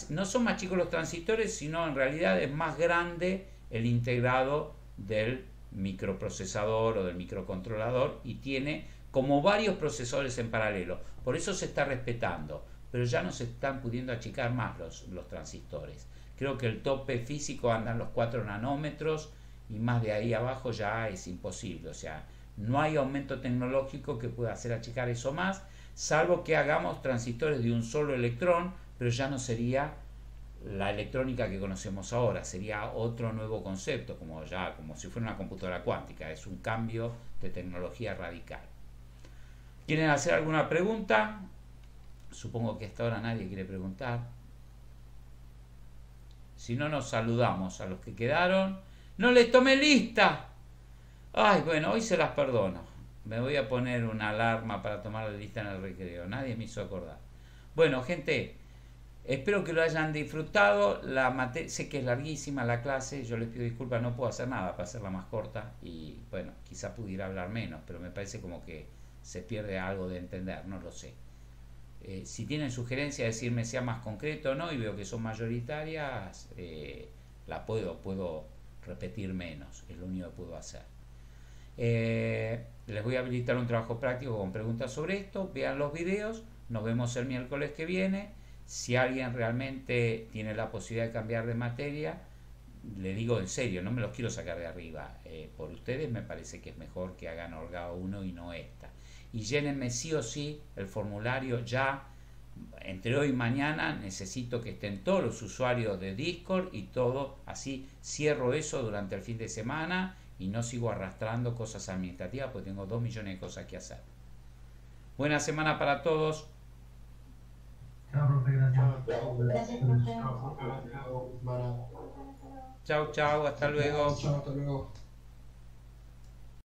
[SPEAKER 1] no son más chicos los transistores, sino en realidad es más grande el integrado del microprocesador o del microcontrolador y tiene como varios procesadores en paralelo. Por eso se está respetando, pero ya no se están pudiendo achicar más los transistores. Creo que el tope físico anda en los 4 nanómetros y más de ahí abajo ya es imposible. O sea, no hay aumento tecnológico que pueda hacer achicar eso más, salvo que hagamos transistores de un solo electrón, pero ya no sería la electrónica que conocemos ahora, sería otro nuevo concepto, como si fuera una computadora cuántica. Es un cambio de tecnología radical. ¿Quieren hacer alguna pregunta? Supongo que hasta ahora nadie quiere preguntar. Si no, nos saludamos a los que quedaron. ¡No les tomé lista! Ay, bueno, hoy se las perdono. Me voy a poner una alarma para tomar la lista en el recreo. Nadie me hizo acordar. Bueno, gente, espero que lo hayan disfrutado. Sé que es larguísima la clase. Yo les pido disculpas, no puedo hacer nada para hacerla más corta. Y bueno, quizá pudiera hablar menos, pero me parece como que se pierde algo de entender, no lo sé. Si tienen sugerencias, decirme sea más concreto o no, y veo que son mayoritarias, la puedo repetir menos, es lo único que puedo hacer. Les voy a habilitar un trabajo práctico con preguntas sobre esto. Vean los videos, nos vemos el miércoles que viene. Si alguien realmente tiene la posibilidad de cambiar de materia, le digo en serio, no me los quiero sacar de arriba. Por ustedes me parece que es mejor que hagan Orgao 1 y no esta. Y llénenme sí o sí el formulario ya. Entre hoy y mañana necesito que estén todos los usuarios de Discord y todo. Así cierro eso durante el fin de semana y no sigo arrastrando cosas administrativas porque tengo 2 millones de cosas que hacer. Buena semana para todos.
[SPEAKER 2] Chao, profe, gracias.
[SPEAKER 3] Gracias, profe.
[SPEAKER 2] Chao, profe.
[SPEAKER 1] Chao, hasta luego.
[SPEAKER 4] Chao, hasta luego.